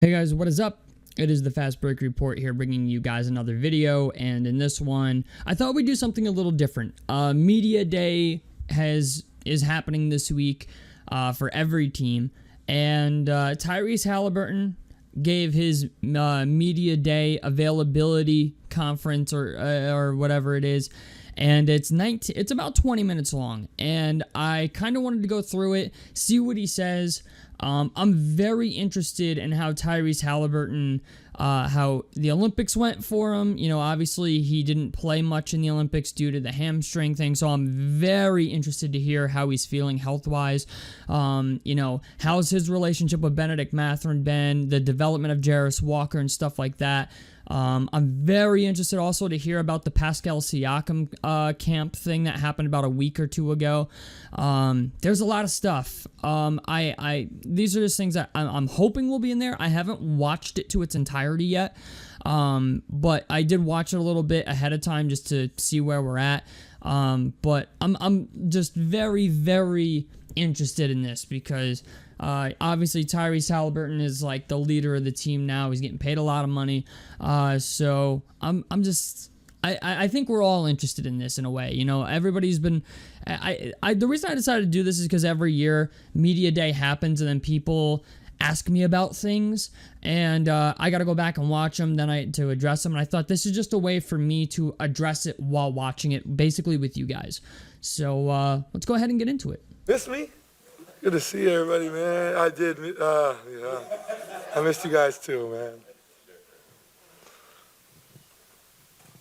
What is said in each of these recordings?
Hey guys, what is up? It is the Fast Break Report here, bringing you guys another video, and in this one, I thought we'd do something a little different. Media Day is happening this week for every team, and Tyrese Haliburton gave his Media Day availability conference or whatever it is, and it's about 20 minutes long, and I kind of wanted to go through it, see what he says. I'm very interested in how Tyrese Haliburton, how the Olympics went for him. You know, obviously he didn't play much in the Olympics due to the hamstring thing, so I'm very interested to hear how he's feeling health-wise. You know, how's his relationship with Benedict Mathurin been, the development of Jarris Walker and stuff like that. I'm very interested also to hear about the Pascal Siakam camp thing that happened about a week or two ago. There's a lot of stuff. These are just things that I'm hoping will be in there. I haven't watched it to its entirety yet, but I did watch it a little bit ahead of time just to see where we're at. But I'm just very, very interested in this because obviously Tyrese Haliburton is like the leader of the team now. He's getting paid a lot of money. So I think we're all interested in this in a way. You know, everybody's been. The reason I decided to do this is because every year Media Day happens and then people ask me about things, and I got to go back and watch them then to address them. And I thought this is just a way for me to address it while watching it, basically with you guys. So let's go ahead and get into it. Miss me? Good to see everybody, man. I did. Yeah, I missed you guys too, man.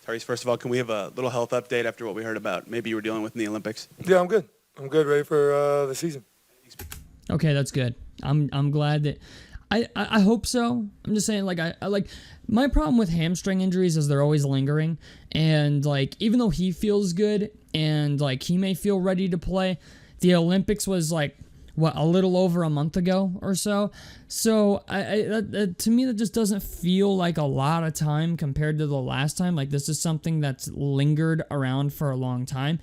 Tyrese, first of all, can we have a little health update after what we heard about maybe you were dealing with in the Olympics? Yeah, I'm good. I'm good, ready for the season. Okay, that's good. I'm glad that I hope so. I'm just saying, like, I like my problem with hamstring injuries is they're always lingering, and like even though he feels good and like he may feel ready to play, the Olympics was like what, a little over a month ago or so. So to me that just doesn't feel like a lot of time compared to the last time. Like this is something that's lingered around for a long time.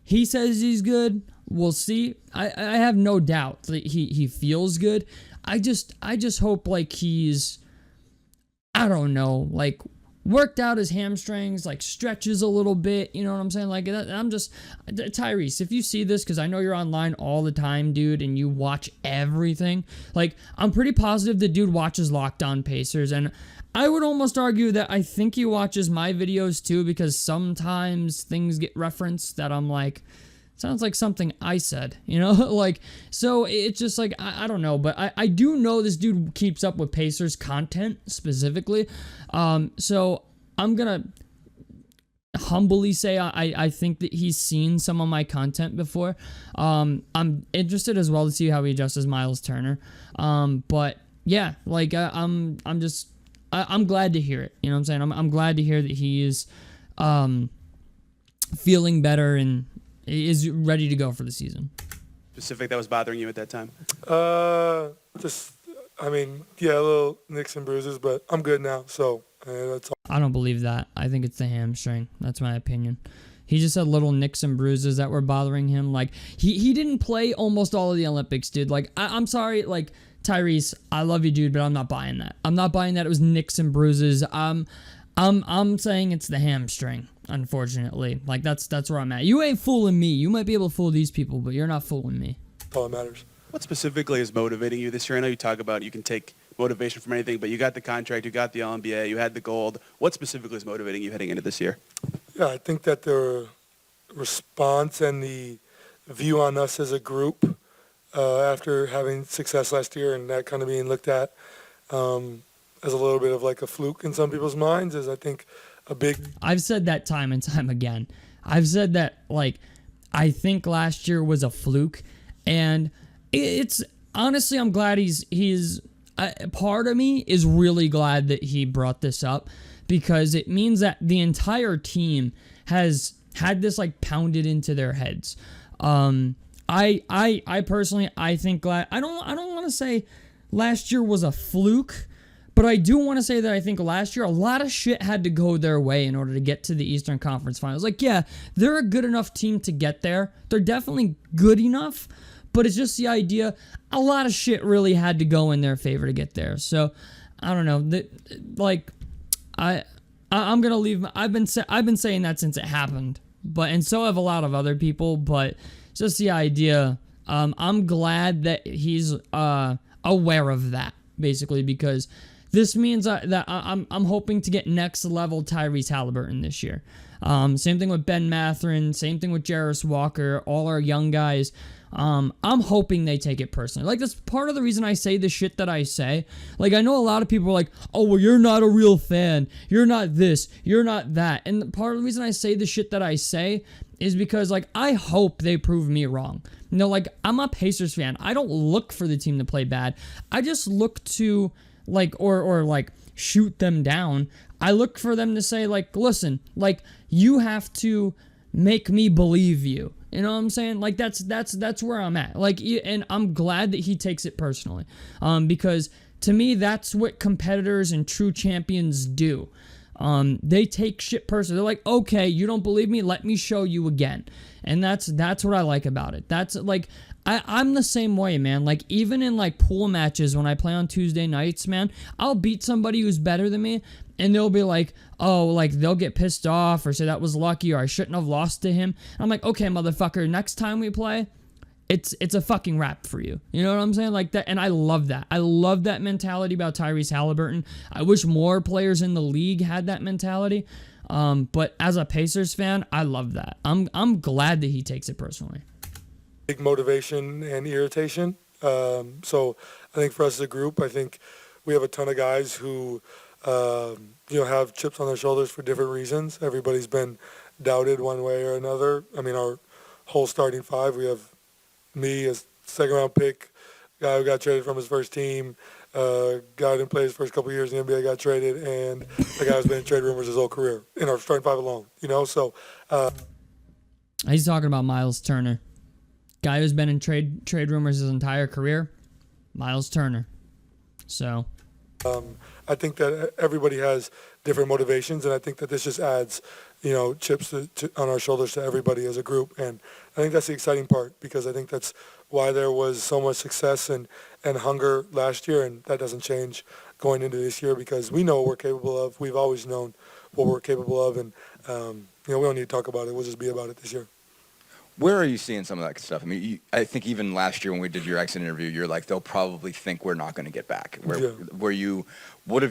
He says he's good. We'll see. I have no doubt that he feels good. I just hope like he's, I don't know, like worked out his hamstrings, like stretches a little bit, you know what I'm saying? Like I'm just, Tyrese, if you see this, because I know you're online all the time, dude, and you watch everything, like I'm pretty positive the dude watches Locked On Pacers, and I would almost argue that I think he watches my videos too, because sometimes things get referenced that I'm like, sounds like something I said, you know? Like, so it's just like, I don't know, but I do know this dude keeps up with Pacers content specifically. So I'm gonna humbly say I think that he's seen some of my content before. I'm interested as well to see how he adjusts Miles Turner. But yeah, like I'm glad to hear it. You know what I'm saying? I'm glad to hear that he is feeling better and is ready to go for the season. Specific that was bothering you at that time? I mean, yeah, a little nicks and bruises, but I'm good now, so that's all. I don't believe that. I think it's the hamstring. That's my opinion. He just had little nicks and bruises that were bothering him. Like, he didn't play almost all of the Olympics, dude. Like, I'm sorry, like, Tyrese, I love you, dude, but I'm not buying that. I'm not buying that it was nicks and bruises. I'm saying it's the hamstring, unfortunately. Like, that's where I'm at. You ain't fooling me. You might be able to fool these people, but you're not fooling me. That's all that matters. What specifically is motivating you this year? I know you talk about you can take motivation from anything, but you got the contract, you got the All-NBA, you had the gold. What specifically is motivating you heading into this year? Yeah, I think that the response and the view on us as a group after having success last year and that kind of being looked at as a little bit of like a fluke in some people's minds is, I think, a big... I've said that time and time again. I've said that, like, I think last year was a fluke, and it's honestly, I'm glad he's part of me is really glad that he brought this up, because it means that the entire team has had this like pounded into their heads. I personally, I think I don't want to say last year was a fluke, but I do want to say that I think last year a lot of shit had to go their way in order to get to the Eastern Conference Finals. Like, yeah, they're a good enough team to get there. They're definitely good enough, but it's just the idea a lot of shit really had to go in their favor to get there. So I don't know. Like, I'm gonna leave. I've been saying that since it happened, and so have a lot of other people. But just the idea. I'm glad that he's aware of that, basically, because this means that I'm hoping to get next level Tyrese Haliburton this year. Same thing with Ben Mathurin, same thing with Jarris Walker, all our young guys. I'm hoping they take it personally. Like, that's part of the reason I say the shit that I say. Like, I know a lot of people are like, oh, well, you're not a real fan. You're not this. You're not that. And part of the reason I say the shit that I say is because, like, I hope they prove me wrong. You know, like, I'm a Pacers fan. I don't look for the team to play bad. I just look to, like, or like, shoot them down. I look for them to say, like, listen, like, you have to make me believe you. You know what I'm saying? Like, that's where I'm at. Like, and I'm glad that he takes it personally. Because to me, that's what competitors and true champions do. They take shit personally. They're like, okay, you don't believe me? Let me show you again. And that's what I like about it. That's like, I'm the same way, man. Like, even in like pool matches when I play on Tuesday nights, man, I'll beat somebody who's better than me, and they'll be like, oh, like, they'll get pissed off or say that was lucky or I shouldn't have lost to him. I'm like, okay, motherfucker, next time we play, it's a fucking wrap for you. You know what I'm saying? Like that, and I love that. I love that mentality about Tyrese Haliburton. I wish more players in the league had that mentality. But as a Pacers fan, I love that. I'm glad that he takes it personally. Big motivation and irritation. So I think for us as a group, I think we have a ton of guys who, have chips on their shoulders for different reasons. Everybody's been doubted one way or another. I mean, our whole starting five, we have me as second-round pick, guy who got traded from his first team, guy who didn't play his first couple of years in the NBA got traded, and the guy who's been in trade rumors his whole career in our starting five alone. So he's talking about Miles Turner, guy who's been in trade rumors his entire career. Miles Turner. So I think that everybody has different motivations, and I think that this just adds, chips on our shoulders to everybody as a group. And I think that's the exciting part, because I think that's why there was so much success and hunger last year, and that doesn't change going into this year, because we know what we're capable of. We've always known what we're capable of, and we don't need to talk about it. We'll just be about it this year. Where are you seeing some of that stuff? I mean, I think even last year when we did your exit interview, you're like, they'll probably think we're not going to get back. What have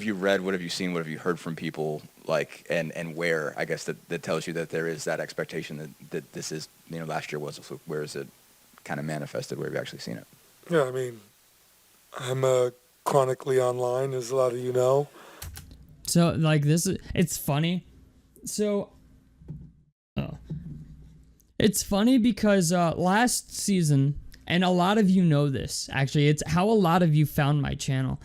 you read? What have you seen? What have you heard from people, like, and where, I guess, that tells you that there is that expectation that this is, last year was, where is it kind of manifested? Where have you actually seen it? Yeah, I mean, I'm chronically online, as a lot of you know. So, like, it's funny. So, it's funny because last season, and a lot of you know this, actually, it's how a lot of you found my channel.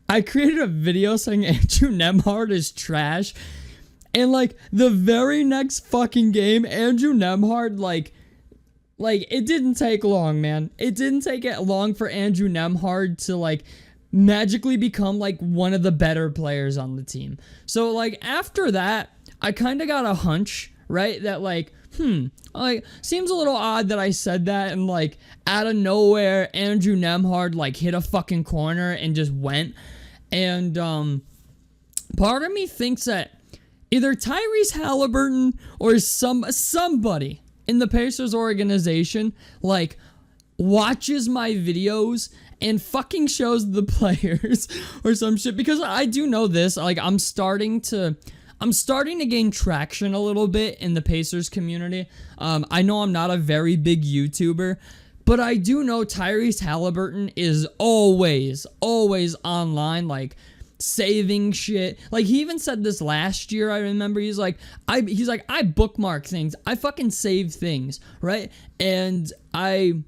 I created a video saying Andrew Nembhard is trash, and, like, the very next fucking game, Andrew Nembhard, like, it didn't take long, man. It didn't take it long for Andrew Nembhard to, like, magically become, like, one of the better players on the team. So, like, after that, I kind of got a hunch, right, that, like, seems a little odd that I said that, and, like, out of nowhere, Andrew Nembhard, like, hit a fucking corner and just went. And part of me thinks that either Tyrese Haliburton or somebody in the Pacers organization, like, watches my videos and fucking shows the players or some shit, because I do know this, like, I'm starting to gain traction a little bit in the Pacers community. I know I'm not a very big YouTuber, but I do know Tyrese Haliburton is always online, like, saving shit. Like, he even said this last year, I remember. He's like, I bookmark things. I fucking save things, right? And I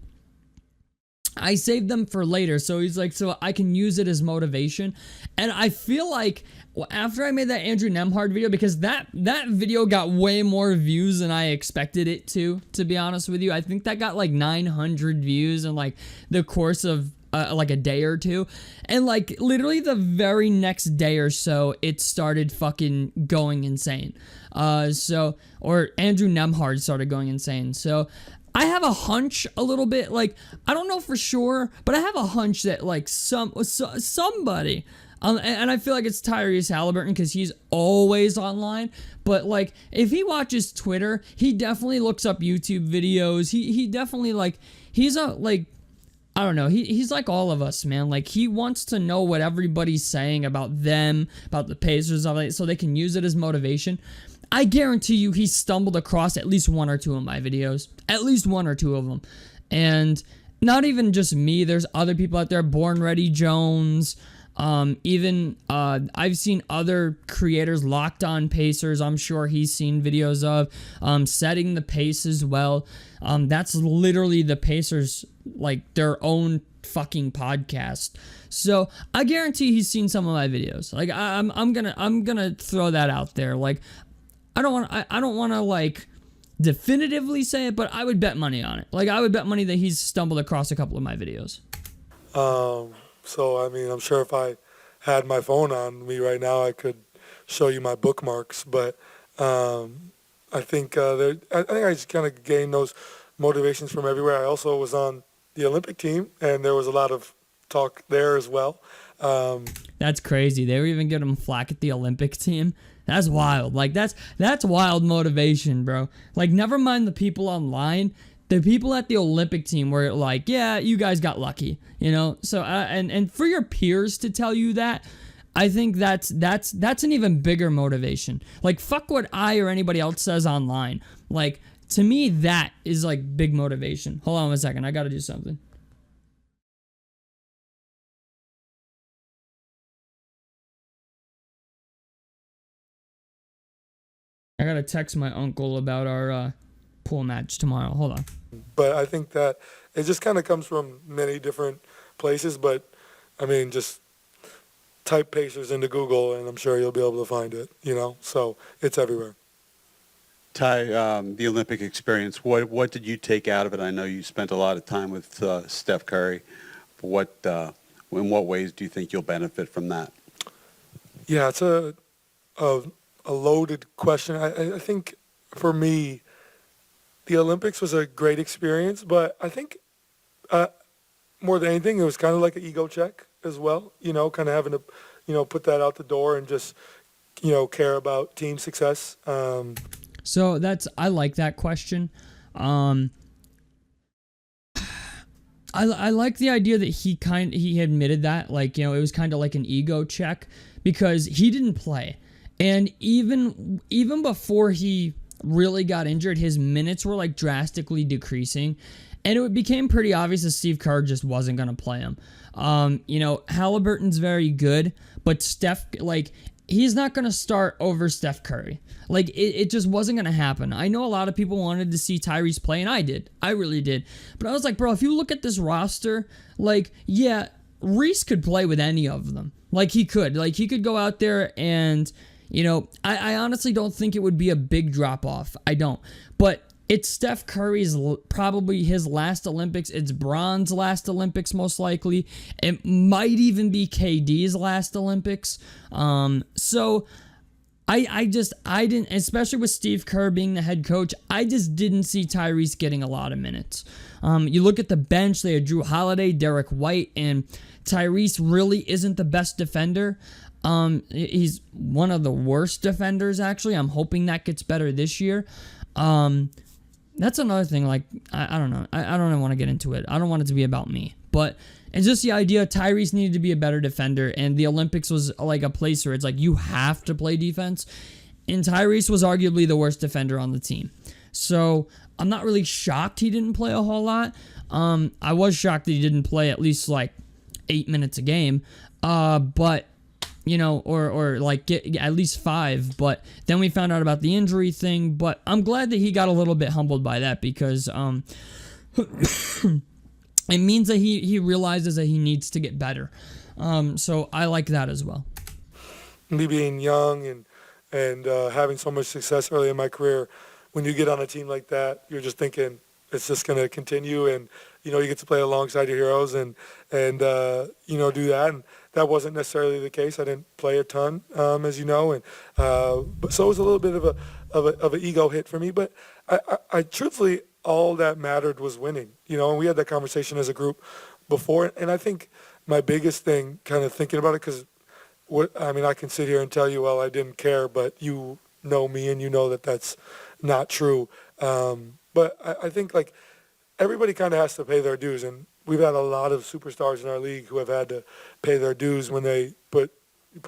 save them for later. So he's like, so I can use it as motivation. And I feel like after I made that Andrew Nembhard video, because that video got way more views than I expected it to be honest with you. I think that got like 900 views in like the course of like a day or two. And like literally the very next day or so, it started fucking going insane. Or Andrew Nembhard started going insane. So I have a hunch a little bit, like, I don't know for sure, but I have a hunch that like somebody And I feel like it's Tyrese Haliburton because he's always online. But like, if he watches Twitter, he definitely looks up YouTube videos. He definitely like, he's a like, I don't know. He's like all of us, man. Like, he wants to know what everybody's saying about them, about the Pacers, so they can use it as motivation. I guarantee you he stumbled across at least one or two of my videos. At least one or two of them. And not even just me. There's other people out there. Born Ready Jones. I've seen other creators, Locked On Pacers, I'm sure he's seen videos of, Setting the Pace as well. That's literally the Pacers, like, their own fucking podcast. So I guarantee he's seen some of my videos. Like, I'm gonna throw that out there. Like, I don't want to like definitively say it, but I would bet money on it. Like, I would bet money that he's stumbled across a couple of my videos. So, I mean, I'm sure if I had my phone on me right now, I could show you my bookmarks. But I think I just kind of gained those motivations from everywhere. I also was on the Olympic team, and there was a lot of talk there as well. That's crazy. They were even giving him flack at the Olympic team. That's wild. Like, that's wild motivation, bro. Like, never mind the people online. The people at the Olympic team were like, yeah, you guys got lucky, you know? So, and for your peers to tell you that, I think that's an even bigger motivation. Like, fuck what I or anybody else says online. Like, to me, that is, like, big motivation. Hold on a second. I gotta do something. I gotta text my uncle about our pool match tomorrow. Hold on. But I think that it just kind of comes from many different places. But, I mean, just type Pacers into Google, and I'm sure you'll be able to find it, you know? So it's everywhere. Ty, the Olympic experience, what did you take out of it? I know you spent a lot of time with Steph Curry. In what ways do you think you'll benefit from that? Yeah, it's a loaded question. I think for me, the Olympics was a great experience, but I think more than anything, it was kind of like an ego check as well, you know, kind of having to, you know, put that out the door and just, you know, care about team success. So I like that question. I like the idea that he admitted that, like, you know, it was kind of like an ego check because he didn't play. And even before he really got injured, his minutes were like drastically decreasing, and it became pretty obvious that Steve Kerr just wasn't going to play him. You know, Haliburton's very good, but Steph, like, he's not going to start over Steph Curry. Like, it just wasn't going to happen. I know a lot of people wanted to see Tyrese play, and I did. I really did. But I was like, bro, if you look at this roster, like, yeah, Reese could play with any of them. Like, he could. Like, he could go out there and, you know, I honestly don't think it would be a big drop-off. I don't. But it's Steph Curry's probably his last Olympics. It's Bron's last Olympics, most likely. It might even be KD's last Olympics. So I didn't, especially with Steve Kerr being the head coach, I just didn't see Tyrese getting a lot of minutes. You look at the bench, they had Drew Holiday, Derek White, and Tyrese really isn't the best defender. He's one of the worst defenders, actually. I'm hoping that gets better this year. That's another thing, like, I don't know. I don't want to get into it. I don't want it to be about me. But it's just the idea Tyrese needed to be a better defender, and the Olympics was like a place where it's like you have to play defense. And Tyrese was arguably the worst defender on the team. So I'm not really shocked he didn't play a whole lot. I was shocked that he didn't play at least like 8 minutes a game. But you know, or like get at least 5. But then we found out about the injury thing. But I'm glad that he got a little bit humbled by that because it means that he realizes that he needs to get better. So I like that as well. Me being young and having so much success early in my career, when you get on a team like that, you're just thinking it's just going to continue, and you know you get to play alongside your heroes and you know do that. And that wasn't necessarily the case. I didn't play a ton, as you know, and but so it was a little bit of an ego hit for me. But I truthfully, all that mattered was winning. You know, and we had that conversation as a group before, and I think my biggest thing, kind of thinking about it, because I can sit here and tell you, well, I didn't care, but you know me and you know that that's not true. But I think like everybody kind of has to pay their dues, and we've had a lot of superstars in our league who have had to pay their dues when they put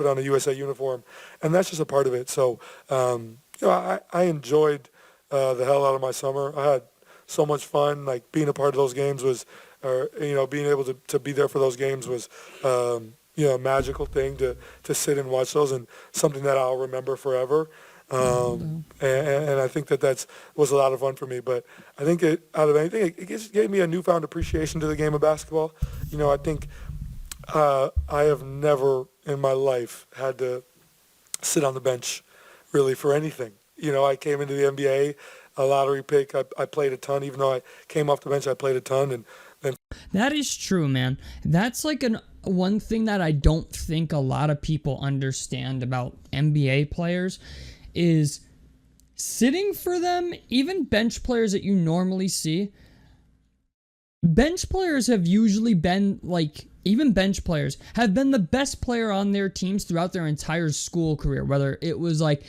on a USA uniform, and that's just a part of it. So, I enjoyed the hell out of my summer. I had so much fun. Like being a part of those games was, being able to be there for those games was, a magical thing to sit and watch those, and something that I'll remember forever. And I think that was a lot of fun for me. But I think out of anything, it just gave me a newfound appreciation to the game of basketball. I think I have never in my life had to sit on the bench really for anything. I came into the NBA, a lottery pick. I played a ton. Even though I came off the bench, I played a ton. And then That is true, man. That's like one thing that I don't think a lot of people understand about NBA players is sitting for them, even bench players that you normally see. Bench players have usually been even bench players have been the best player on their teams throughout their entire school career, whether it was like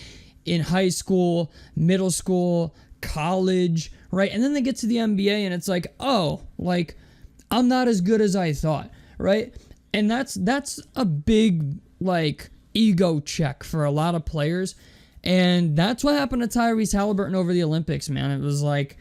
in high school, middle school, college, right? And then they get to the NBA and it's like, oh, like I'm not as good as I thought, right? And that's a big ego check for a lot of players. And that's what happened to Tyrese Haliburton over the Olympics, man. It was like,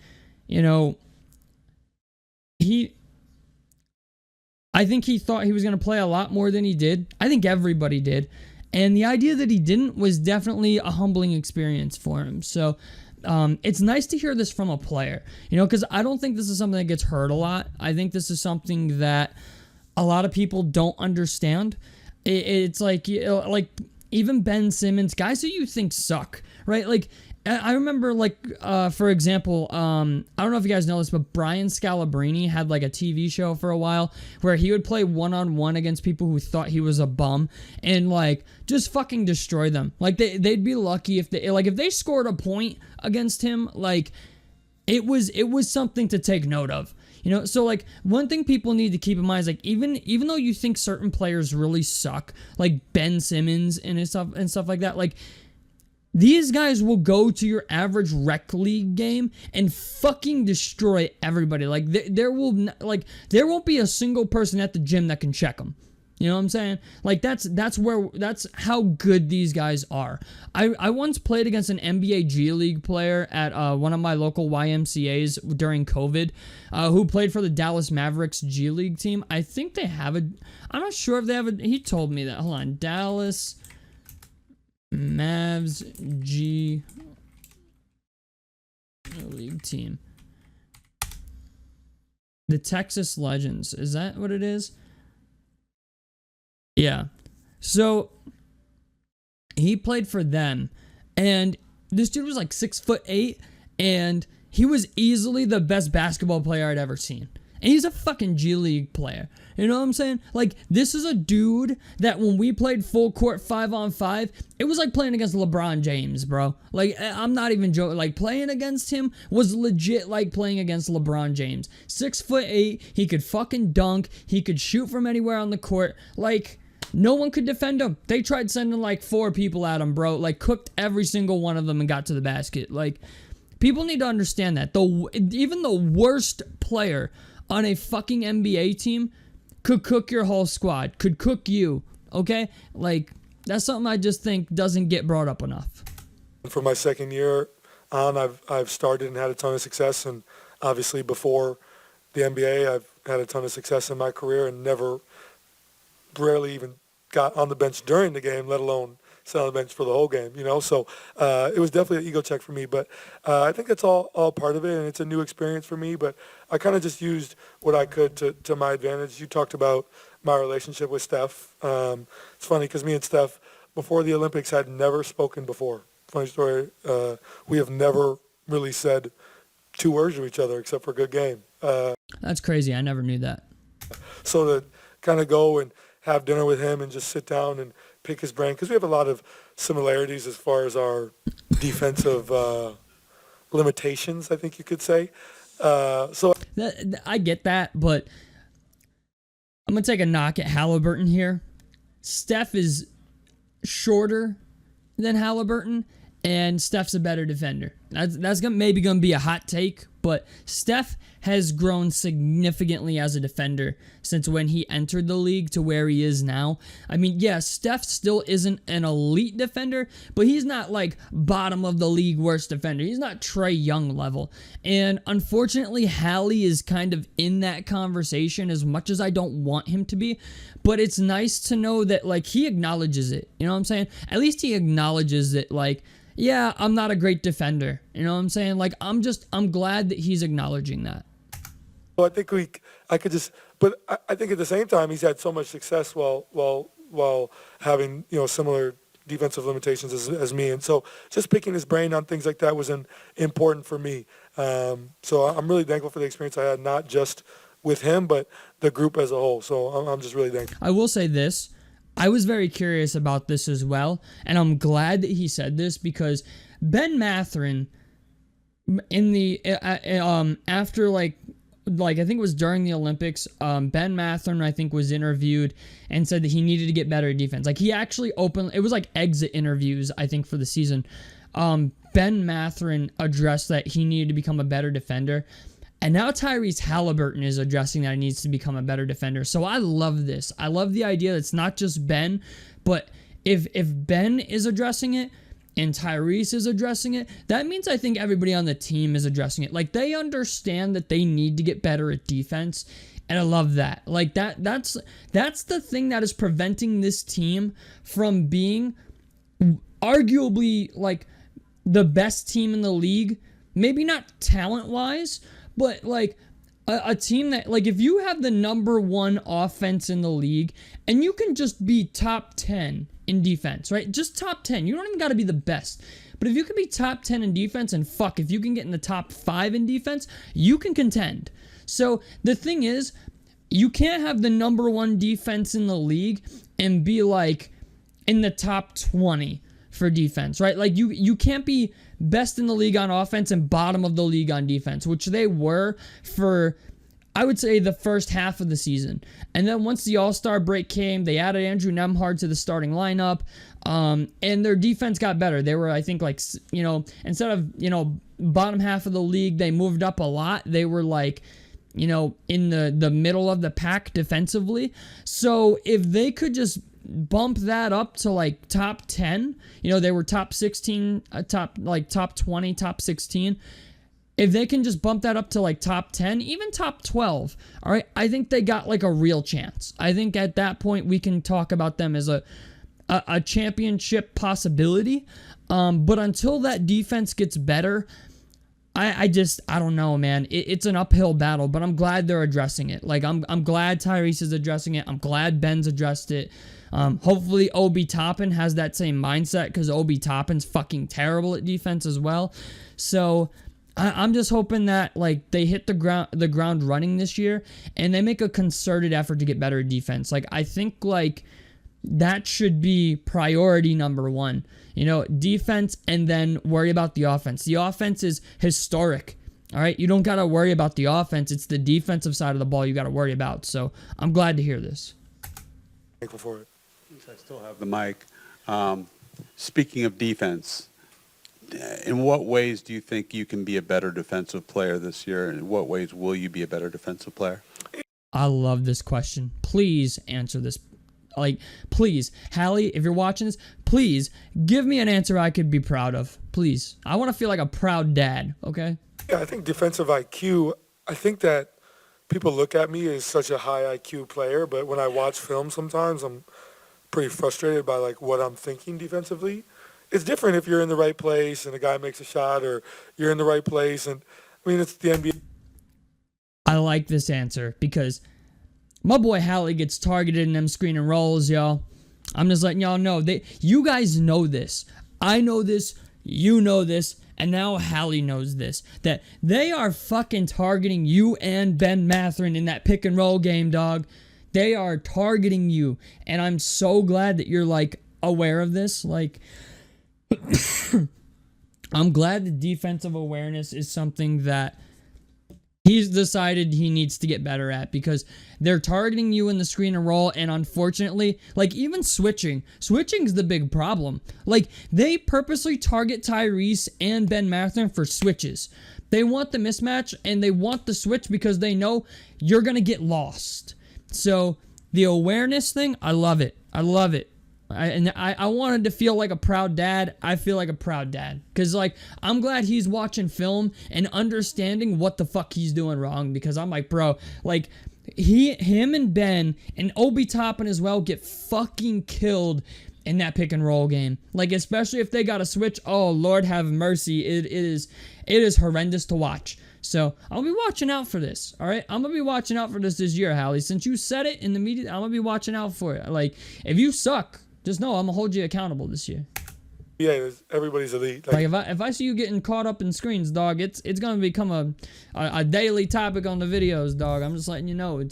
I think he thought he was going to play a lot more than he did. I think everybody did. And the idea that he didn't was definitely a humbling experience for him. So it's nice to hear this from a player, because I don't think this is something that gets heard a lot. I think this is something that a lot of people don't understand. It's like even Ben Simmons, guys who you think suck, right? Like, I remember, for example, I don't know if you guys know this, but Brian Scalabrine had a TV show for a while where he would play one-on-one against people who thought he was a bum and just fucking destroy them. They'd be lucky if they scored a point against him. It was something to take note of. So one thing people need to keep in mind is even though you think certain players really suck, like Ben Simmons and stuff like that, these guys will go to your average rec league game and fucking destroy everybody. There won't be a single person at the gym that can check them. You know what I'm saying? That's how good these guys are. I once played against an NBA G League player at one of my local YMCAs during COVID, who played for the Dallas Mavericks G League team. I think they have I'm not sure if they have he told me that. Hold on. Dallas Mavs G League team. The Texas Legends. Is that what it is? Yeah. So he played for them, and this dude was 6'8", and he was easily the best basketball player I'd ever seen. And he's a fucking G League player. You know what I'm saying? This is a dude that when we played full court 5-on-5, it was like playing against LeBron James, bro. I'm not even joking. Playing against him was legit like playing against LeBron James. 6'8", he could fucking dunk. He could shoot from anywhere on the court. No one could defend him. They tried sending 4 people at him, bro. Cooked every single one of them and got to the basket. People need to understand that. Even the worst player on a fucking NBA team could cook your whole squad, could cook you, okay? That's something I just think doesn't get brought up enough. For my second year on, I've started and had a ton of success, and obviously before the NBA, I've had a ton of success in my career and rarely even got on the bench during the game, let alone sit on the bench for the whole game, So it was definitely an ego check for me, but I think it's all part of it, and it's a new experience for me, but I kind of just used what I could to my advantage. You talked about my relationship with Steph. It's funny because me and Steph, before the Olympics, had never spoken before. Funny story. We have never really said 2 words to each other except for good game. That's crazy. I never knew that. So to kind of go and have dinner with him and just sit down and pick his brain, because we have a lot of similarities as far as our defensive limitations, I think you could say. I get that, but I'm going to take a knock at Haliburton here. Steph is shorter than Haliburton, and Steph's a better defender. That's maybe going to be a hot take, but Steph has grown significantly as a defender since when he entered the league to where he is now. I mean, yeah, Steph still isn't an elite defender, but he's not like bottom of the league worst defender. He's not Trae Young level. And unfortunately, Hallie is kind of in that conversation as much as I don't want him to be. But it's nice to know that like he acknowledges it. You know what I'm saying? At least he acknowledges that like, yeah, I'm not a great defender. You know what I'm saying? Like, I'm glad that he's acknowledging that. Well, I think I think at the same time, he's had so much success while having, similar defensive limitations as me. And so just picking his brain on things like that was important for me. So I'm really thankful for the experience I had, not just with him, but the group as a whole. So I'm just really thankful. I will say this. I was very curious about this as well, and I'm glad that he said this because Ben Mathurin in the after like I think it was during the Olympics, Ben Mathurin I think was interviewed and said that he needed to get better at defense. Like he actually it was like exit interviews I think for the season. Ben Mathurin addressed that he needed to become a better defender. And now Tyrese Haliburton is addressing that he needs to become a better defender. So I love this. I love the idea that it's not just Ben, but if Ben is addressing it and Tyrese is addressing it, that means I think everybody on the team is addressing it. Like they understand that they need to get better at defense, and I love that. Like that's the thing that is preventing this team from being arguably like the best team in the league. Maybe not talent-wise, but like a team that, like, if you have the number one offense in the league and you can just be top 10 in defense, right? Just top 10. You don't even got to be the best. But if you can be top 10 in defense, and if you can get in the top 5 in defense, you can contend. So the thing is, you can't have the number one defense in the league and be like in the top 20 for defense, right? Like you can't be best in the league on offense and bottom of the league on defense, which they were for, I would say, the first half of the season. And then once the All-Star break came, they added Andrew Nembhard to the starting lineup, and their defense got better. They were, I think, like, instead of, bottom half of the league, they moved up a lot. They were like, in the middle of the pack defensively. So if they could just bump that up to like top 10, they were top 16, top 20, top 16. If they can just bump that up to like top 10, even top 12, all right, I think they got like a real chance. I think at that point we can talk about them as a championship possibility. But until that defense gets better, I don't know, man. It's an uphill battle, but I'm glad they're addressing it. Like I'm glad Tyrese is addressing it. I'm glad Ben's addressed it. Hopefully Obi Toppin has that same mindset, because Obi Toppin's fucking terrible at defense as well. So I'm just hoping that like they hit the ground running this year and they make a concerted effort to get better at defense. Like I think like that should be priority number one. Defense, and then worry about the offense. The offense is historic. All right, you don't got to worry about the offense. It's the defensive side of the ball you got to worry about. So I'm glad to hear this. Thankful for it. I still have the mic. Speaking of defense, in what ways do you think you can be a better defensive player this year? And in what ways will you be a better defensive player? I love this question. Please answer this. Like, please, Hallie, if you're watching this, please give me an answer I could be proud of. Please. I want to feel like a proud dad, okay? Yeah, I think defensive IQ, I think that people look at me as such a high IQ player, but when I watch film sometimes, I'm pretty frustrated by like what I'm thinking defensively. It's different if you're in the right place and a guy makes a shot, or you're in the right place. And I mean, it's the NBA. I like this answer because my boy Hallie gets targeted in them screen and rolls, y'all. I'm just letting y'all know. You guys know this. I know this. You know this. And now Hallie knows this. That they are fucking targeting you and Ben Mathurin in that pick and roll game, dog. They are targeting you. And I'm so glad that you're, like, aware of this. Like, I'm glad the defensive awareness is something that he's decided he needs to get better at, because they're targeting you in the screen and roll, and unfortunately, like, even switching's the big problem. Like, they purposely target Tyrese and Ben Mathurin for switches. They want the mismatch and they want the switch because they know you're gonna get lost. So the awareness thing, I love it. I wanted to feel like a proud dad. I feel like a proud dad. Because, like, I'm glad he's watching film and understanding what the fuck he's doing wrong. Because I'm like, bro, like, him and Ben and Obi Toppin as well get fucking killed in that pick and roll game. Like, especially if they got a switch. Oh, Lord have mercy. It is horrendous to watch. So I'll be watching out for this. All right, I'm gonna be watching out for this year, Hallie. Since you said it in the media, I'm gonna be watching out for it. Like, if you suck, just know I'm gonna hold you accountable this year. Yeah, everybody's elite. Like, if I see you getting caught up in screens, dog, it's gonna become a daily topic on the videos, dog. I'm just letting you know.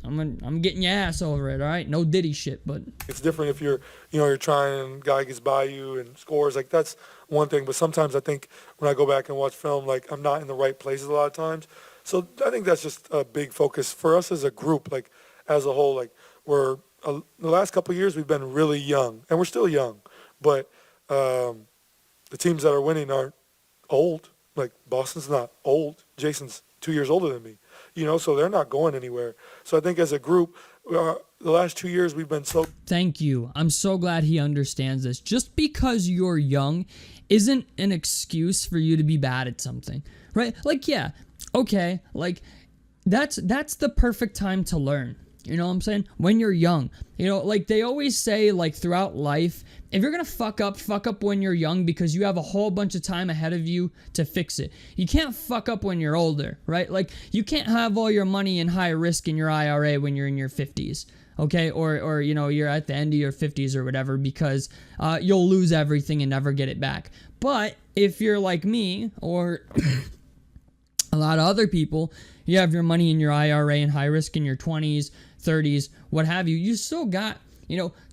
I'm getting your ass over it. All right, no Diddy shit, but it's different if you're trying and guy gets by you and scores. Like, that's one thing. But sometimes I think when I go back and watch film, like, I'm not in the right places a lot of times. So I think that's just a big focus for us as a group, like, as a whole. Like, the last couple of years we've been really young, and we're still young, but the teams that are winning aren't old. Like, Boston's not old. Jason's 2 years older than me, so they're not going anywhere. So I think as a group, the last 2 years we've been so... Thank you. I'm so glad he understands this. Just because you're young isn't an excuse for you to be bad at something, right? Like, yeah, okay, like, that's the perfect time to learn. You know what I'm saying? When you're young. Like, they always say, like, throughout life, if you're going to fuck up when you're young, because you have a whole bunch of time ahead of you to fix it. You can't fuck up when you're older, right? Like, you can't have all your money in high risk in your IRA when you're in your 50s, okay? Or you're at the end of your 50s or whatever, because you'll lose everything and never get it back. But if you're like me, or a lot of other people, you have your money in your IRA and high risk in your 20s, 30s, what have you, you still got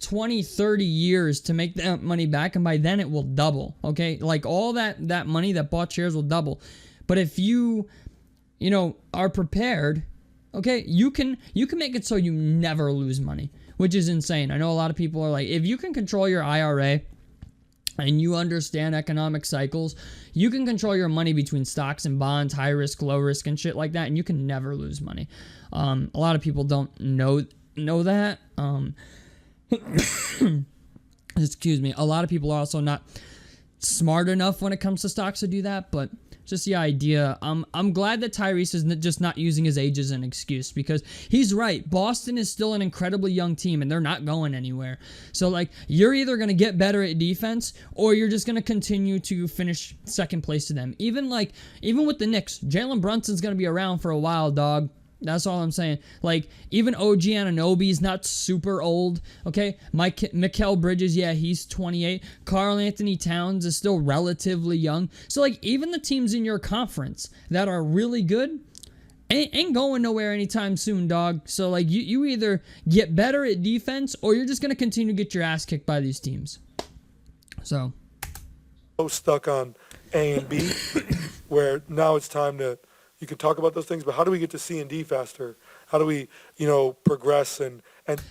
20, 30 years to make that money back, and by then it will double, okay? Like, all that money that bought shares will double. But if you are prepared, okay, you can make it so you never lose money, which is insane. I know a lot of people are like, if you can control your IRA and you understand economic cycles, you can control your money between stocks and bonds, high risk, low risk, and shit like that, and you can never lose money. A lot of people don't know that. Excuse me. A lot of people are also not smart enough when it comes to stocks to do that, but just the idea. I'm glad that Tyrese is just not using his age as an excuse, because he's right. Boston is still an incredibly young team, and they're not going anywhere. So, like, you're either going to get better at defense, or you're just going to continue to finish second place to them. Even with the Knicks, Jalen Brunson's going to be around for a while, dog. That's all I'm saying. Like, even OG Anunoby's not super old, okay? Mikal Bridges, yeah, he's 28. Karl Anthony Towns is still relatively young. So, like, even the teams in your conference that are really good ain't going nowhere anytime soon, dog. So, like, you either get better at defense, or you're just going to continue to get your ass kicked by these teams. So stuck on A and B, where now it's time to... You can talk about those things, but how do we get to C and D faster? How do we, progress and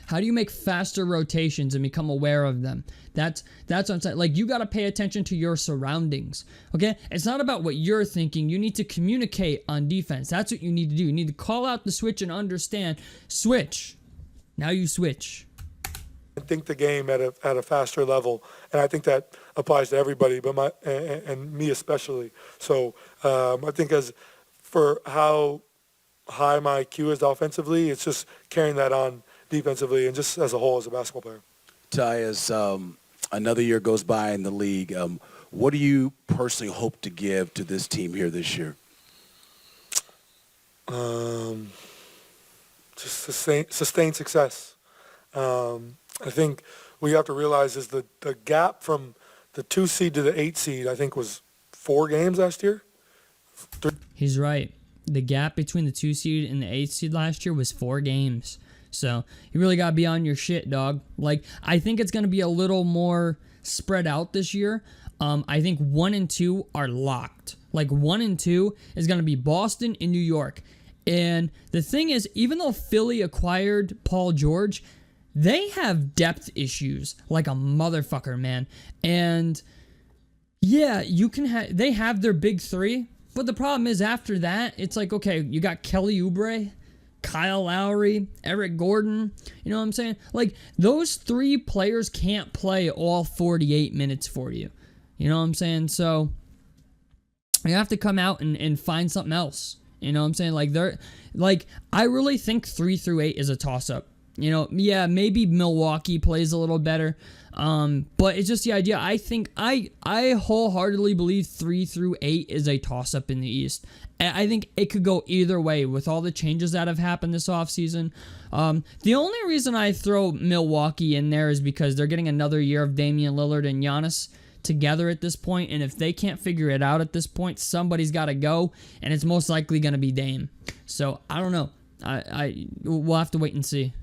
how do you make faster rotations and become aware of them? That's what I'm saying. Like, you got to pay attention to your surroundings, okay? It's not about what you're thinking. You need to communicate on defense. That's what you need to do. You need to call out the switch and understand. Switch. Now you switch. think the game at a faster level, and I think that applies to everybody, but and me especially. So I think as for how high my IQ is offensively, it's just carrying that on defensively and just as a whole as a basketball player. Ty, as another year goes by in the league, what do you personally hope to give to this team here this year? Just sustained success. I think what you have to realize is the gap from the 2 seed to the 8 seed, I think, was 4 games last year. He's right. The gap between the 2 seed and the 8 seed last year was 4 games. So you really got to be on your shit, dog. Like, I think it's going to be a little more spread out this year. I think 1 and 2 are locked. Like 1 and 2 is going to be Boston and New York. And the thing is, even though Philly acquired Paul George, they have depth issues like a motherfucker, man. And yeah, they have their big three, but the problem is after that, it's like, okay, you got Kelly Oubre, Kyle Lowry, Eric Gordon, you know what I'm saying? Like, those 3 players can't play all 48 minutes for you. You know what I'm saying? So you have to come out and find something else. You know what I'm saying? I really think 3 through 8 is a toss-up. You know, yeah, maybe Milwaukee plays a little better, but it's just the idea. I think I wholeheartly believe 3 through 8 is a toss-up in the East. I think it could go either way with all the changes that have happened this offseason. The only reason I throw Milwaukee in there is because they're getting another year of Damian Lillard and Giannis together at this point, and if they can't figure it out at this point, somebody's got to go, and it's most likely going to be Dame. So I don't know. We'll have to wait and see.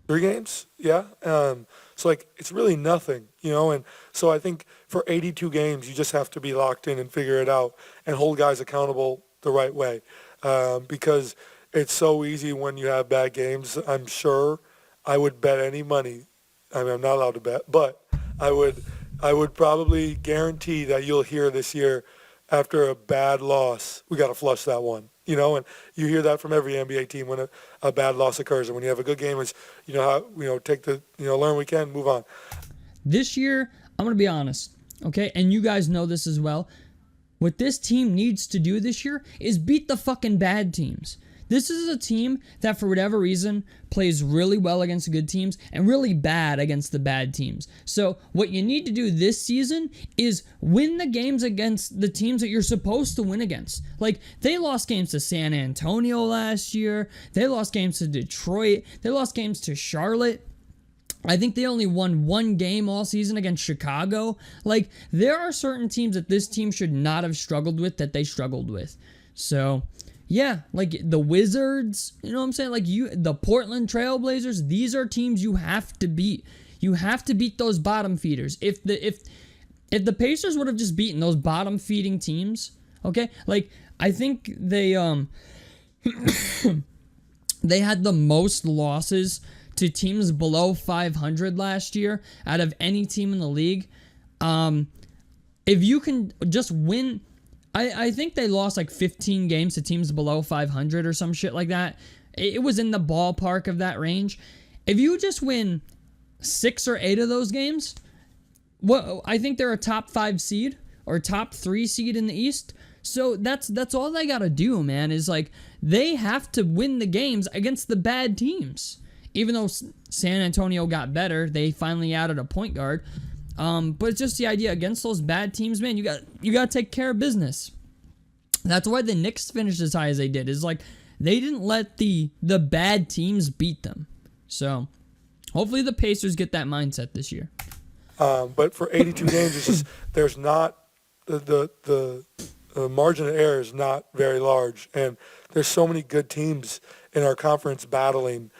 3 games, yeah. So like it's really nothing, you know. And so I think for 82 games, you just have to be locked in and figure it out and hold guys accountable the right way, because it's so easy when you have bad games. I'm sure I would bet any money. I mean, I'm not allowed to bet, but I would probably guarantee that you'll hear this year after a bad loss, we got to flush that one. You know, and you hear that from every NBA team when a bad loss occurs. And when you have a good game, it's, take the, learn we can, move on. This year, I'm going to be honest, okay? And you guys know this as well. What this team needs to do this year is beat the fucking bad teams. This is a team that, for whatever reason, plays really well against good teams and really bad against the bad teams. So what you need to do this season is win the games against the teams that you're supposed to win against. Like, they lost games to San Antonio last year. They lost games to Detroit. They lost games to Charlotte. I think they only won 1 game all season against Chicago. Like, there are certain teams that this team should not have struggled with that they struggled with. So, yeah, like the Wizards, you know what I'm saying? Like the Portland Trailblazers, these are teams you have to beat. You have to beat those bottom feeders. If the Pacers would have just beaten those bottom feeding teams, okay? Like, I think they they had the most losses to teams below 500 last year out of any team in the league. If you can just win, I think they lost like 15 games to teams below 500 or some shit like that. It was in the ballpark of that range. If you just win 6 or 8 of those games, I think they're a top 5 seed or top 3 seed in the East. So that's all they got to do, man, is like they have to win the games against the bad teams. Even though San Antonio got better, they finally added a point guard. But it's just the idea against those bad teams, man. You got to take care of business. That's why the Knicks finished as high as they did. Is like they didn't let the bad teams beat them. So hopefully the Pacers get that mindset this year. But for 82 games, it's just there's not the margin of error is not very large, and there's so many good teams in our conference battling.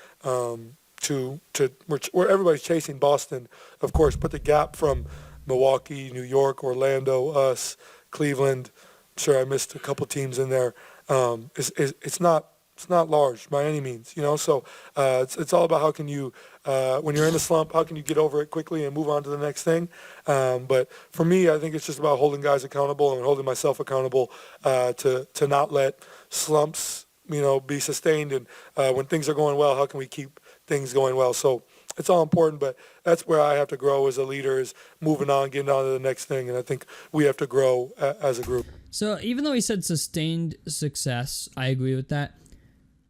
Where everybody's chasing Boston, of course, but the gap from Milwaukee, New York, Orlando, us, Cleveland, I'm sure I missed a couple teams in there. It's not large by any means, you know. So it's all about how can you, when you're in a slump, how can you get over it quickly and move on to the next thing. But for me, I think it's just about holding guys accountable and holding myself accountable to not let slumps, be sustained. And when things are going well, how can we keep things going well? So it's all important, but that's where I have to grow as a leader, is moving on, getting on to the next thing. And I think we have to grow as a group. So even though he said sustained success, I agree with that.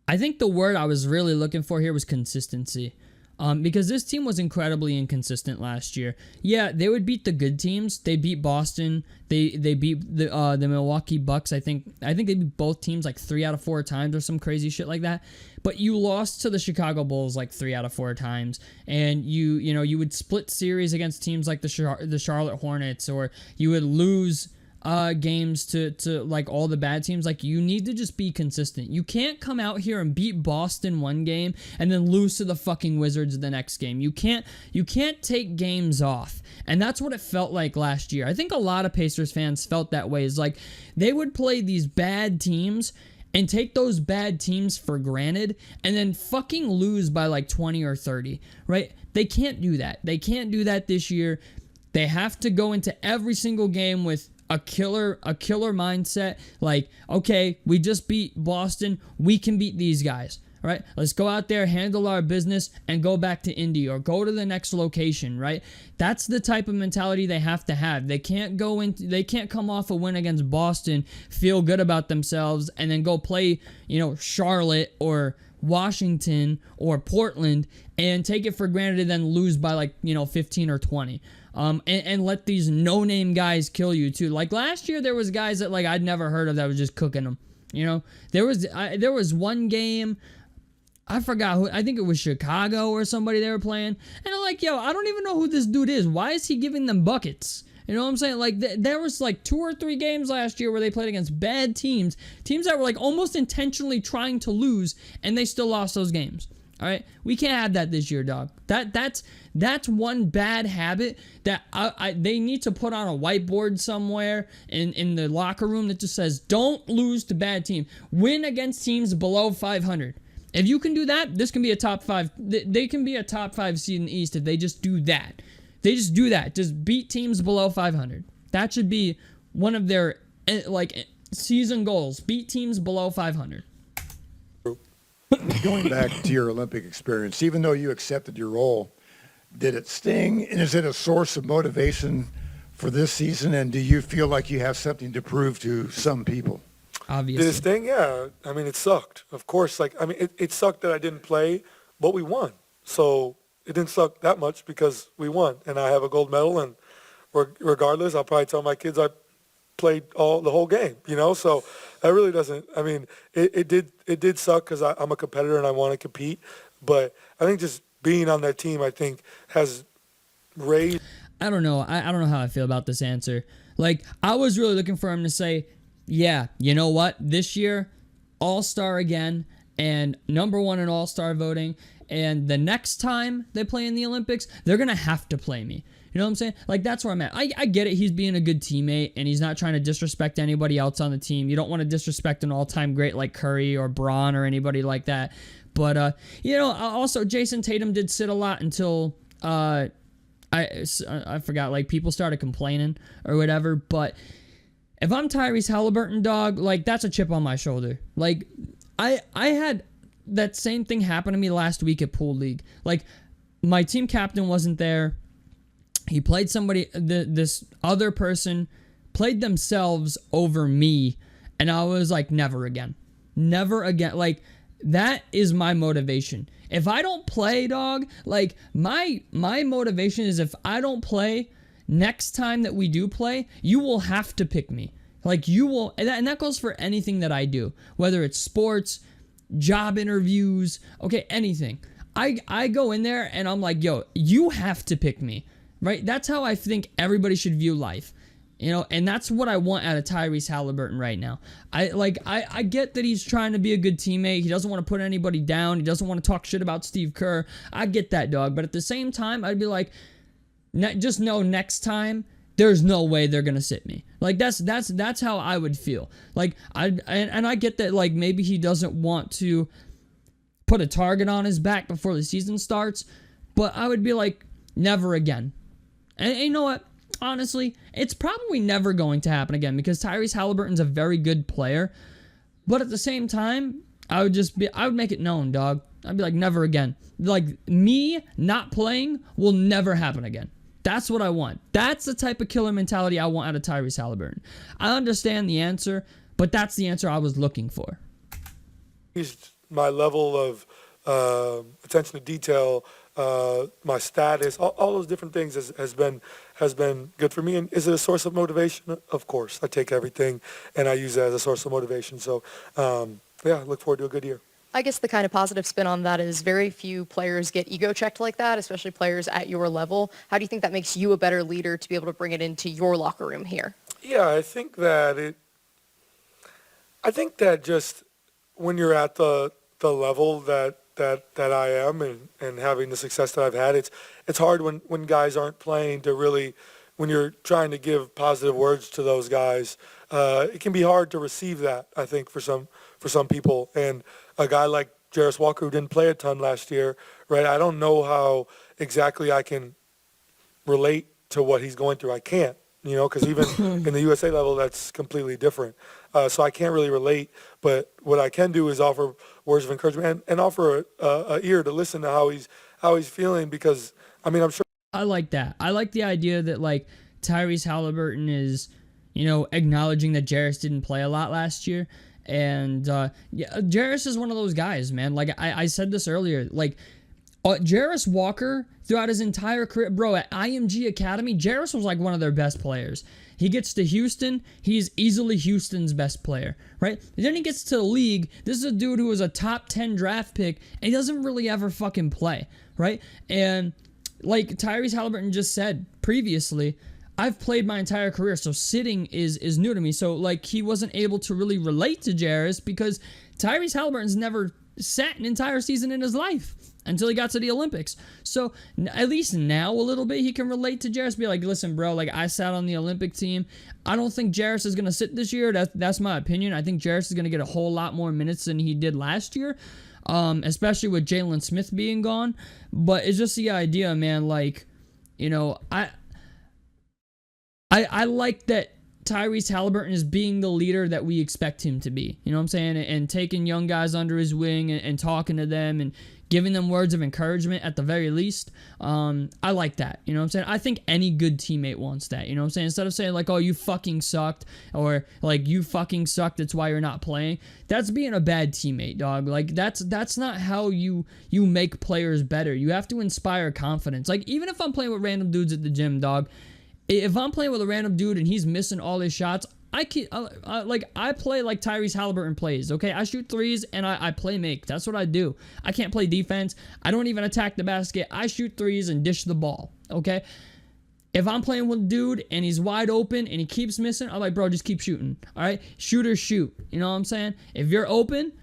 I think the word I was really looking for here was consistency. Because this team was incredibly inconsistent last year. Yeah, they would beat the good teams. They beat Boston. They beat the Milwaukee Bucks. I think they beat both teams like 3 out of 4 times or some crazy shit like that. But you lost to the Chicago Bulls like 3 out of 4 times, and you would split series against teams like the Charlotte Hornets, or you would lose games to like all the bad teams. Like, you need to just be consistent. You can't come out here and beat Boston one game and then lose to the fucking Wizards the next game. You can't take games off. And that's what it felt like last year. I think a lot of Pacers fans felt that way. Is like they would play these bad teams and take those bad teams for granted and then fucking lose by like 20 or 30, right? They can't do that. They can't do that this year. They have to go into every single game with a killer mindset. Like, okay, we just beat Boston. We can beat these guys. All right, let's go out there, handle our business, and go back to Indy or go to the next location, right? That's the type of mentality they have to have. They can't come off a win against Boston, feel good about themselves, and then go play, Charlotte or Washington or Portland and take it for granted and then lose by 15 or 20. And let these no-name guys kill you too. Like last year, there was guys that I'd never heard of that was just cooking them. There was one game, I forgot who, I think it was Chicago or somebody they were playing, and I'm like, yo, I don't even know who this dude is. Why is he giving them buckets? You know what I'm saying? Like, there was 2 or 3 games last year where they played against bad teams that were almost intentionally trying to lose, and they still lost those games. All right, we can't have that this year, dog. That's one bad habit that they need to put on a whiteboard somewhere in the locker room that just says, don't lose to bad teams. Win against teams below 500. If you can do that, this can be a top 5. They can be a top 5 seed in the East if they just do that. They just do that. Just beat teams below 500. That should be one of their season goals. Beat teams below 500. Going back to your Olympic experience, even though you accepted your role, did it sting? And is it a source of motivation for this season? And do you feel like you have something to prove to some people? Obviously. Did it sting? Yeah. I mean, it sucked. Of course. It sucked that I didn't play, but we won. So it didn't suck that much because we won. And I have a gold medal. And regardless, I'll probably tell my kids I played the whole game, So that really doesn't, I mean, it did suck because I'm a competitor and I want to compete. But I think just being on that team, I think, has raised. I don't know. I don't know how I feel about this answer. I was really looking for him to say, yeah, you know what? This year, All-Star again, and #1 in All-Star voting. And the next time they play in the Olympics, they're going to have to play me. You know what I'm saying? That's where I'm at. I get it. He's being a good teammate, and he's not trying to disrespect anybody else on the team. You don't want to disrespect an all-time great like Curry or Braun or anybody like that. But, also Jason Tatum did sit a lot until I forgot, people started complaining or whatever. But if I'm Tyrese Haliburton, dog, that's a chip on my shoulder. I had that same thing happen to me last week at Pool League. My team captain wasn't there. He played somebody, this other person played themselves over me, and I was like, never again. Never again. That is my motivation. If I don't play, dog, my motivation is if I don't play, next time that we do play, you will have to pick me. You will, and that goes for anything that I do, whether it's sports, job interviews, okay, anything. I go in there and I'm like, yo, you have to pick me. Right? That's how I think everybody should view life. And that's what I want out of Tyrese Haliburton right now. I get that he's trying to be a good teammate. He doesn't want to put anybody down. He doesn't want to talk shit about Steve Kerr. I get that, dog. But at the same time, I'd be like, just know next time, there's no way they're gonna sit me. That's how I would feel. I get that maybe he doesn't want to put a target on his back before the season starts, but I would be like, never again. And you know what? Honestly, it's probably never going to happen again because Tyrese Haliburton's a very good player. But at the same time, I would make it known, dog. I'd be like, never again. Me not playing will never happen again. That's what I want. That's the type of killer mentality I want out of Tyrese Haliburton. I understand the answer, but that's the answer I was looking for. My level of attention to detail, my status, all those different things has been good for me. And is it a source of motivation? Of course. I take everything and I use it as a source of motivation. So, I look forward to a good year. I guess the kind of positive spin on that is very few players get ego checked like that, especially players at your level. How do you think that makes you a better leader to be able to bring it into your locker room here? Yeah, I think that just when you're at the level that I am and having the success that I've had, it's hard when guys aren't playing to really, when you're trying to give positive words to those guys, it can be hard to receive that, I think, for some people. And a guy like Jarris Walker, who didn't play a ton last year, right? I don't know how exactly I can relate to what he's going through. I can't, because even in the USA level, that's completely different. So I can't really relate. But what I can do is offer words of encouragement and offer a ear to listen to how he's feeling, because, I mean, I'm sure. I like that. I like the idea that, like, Tyrese Haliburton is, acknowledging that Jarris didn't play a lot last year. And yeah, Jarris is one of those guys, man. Like, I said this earlier. Like, Jarris Walker, throughout his entire career, bro, at IMG Academy, Jarris was like one of their best players. He gets to Houston, he's easily Houston's best player, right? And then he gets to the league. This is a dude who was a top 10 draft pick, and he doesn't really ever fucking play, right? And like Tyrese Haliburton just said previously, I've played my entire career, so sitting is new to me. So, like, he wasn't able to really relate to Jarris because Tyrese Haliburton's never sat an entire season in his life until he got to the Olympics. So at least now a little bit he can relate to Jarris, be like, listen, bro, like, I sat on the Olympic team. I don't think Jarris is going to sit this year. That's my opinion. I think Jarris is going to get a whole lot more minutes than he did last year, especially with Jalen Smith being gone. But it's just the idea, man, like, I like that Tyrese Haliburton is being the leader that we expect him to be. You know what I'm saying? And taking young guys under his wing and talking to them and giving them words of encouragement at the very least. I like that. You know what I'm saying? I think any good teammate wants that. You know what I'm saying? Instead of saying, like, oh, you fucking sucked, or like, you fucking sucked, that's why you're not playing. That's being a bad teammate, dog. Like, that's not how you make players better. You have to inspire confidence. Like, even if I'm playing with random dudes at the gym, dog, if I'm playing with a random dude and he's missing all his shots, I play like Tyrese Haliburton plays, okay? I shoot threes and I play make. That's what I do. I can't play defense. I don't even attack the basket. I shoot threes and dish the ball, okay? If I'm playing with a dude and he's wide open and he keeps missing, I'm like, bro, just keep shooting, all right? Shoot or shoot, you know what I'm saying? If you're open,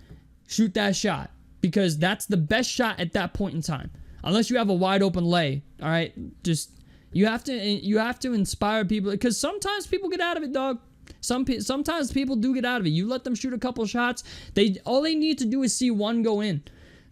shoot that shot, because that's the best shot at that point in time. Unless you have a wide open lay, all right? Just... You have to inspire people, because sometimes people get out of it, dog. Sometimes people do get out of it. You let them shoot a couple shots, all they need to do is see one go in.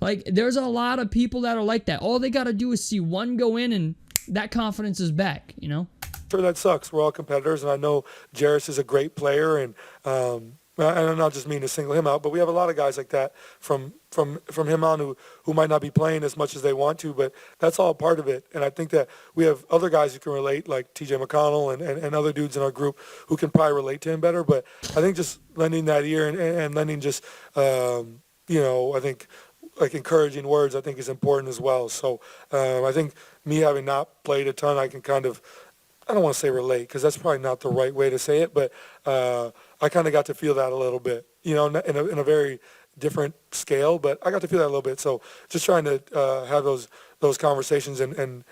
Like, there's a lot of people that are like that. All they got to do is see one go in, and that confidence is back, Sure, that sucks. We're all competitors, and I know Jarris is a great player, and I'm not just mean to single him out, but we have a lot of guys like that from him on who might not be playing as much as they want to, but that's all part of it. And I think that we have other guys who can relate, like TJ McConnell and other dudes in our group who can probably relate to him better. But I think just lending that ear and lending just, I think, like, encouraging words, I think, is important as well. So I think me having not played a ton, I can kind of, I don't want to say relate, because that's probably not the right way to say it, but I kind of got to feel that a little bit, in a very different scale, but I got to feel that a little bit. So just trying to have those conversations and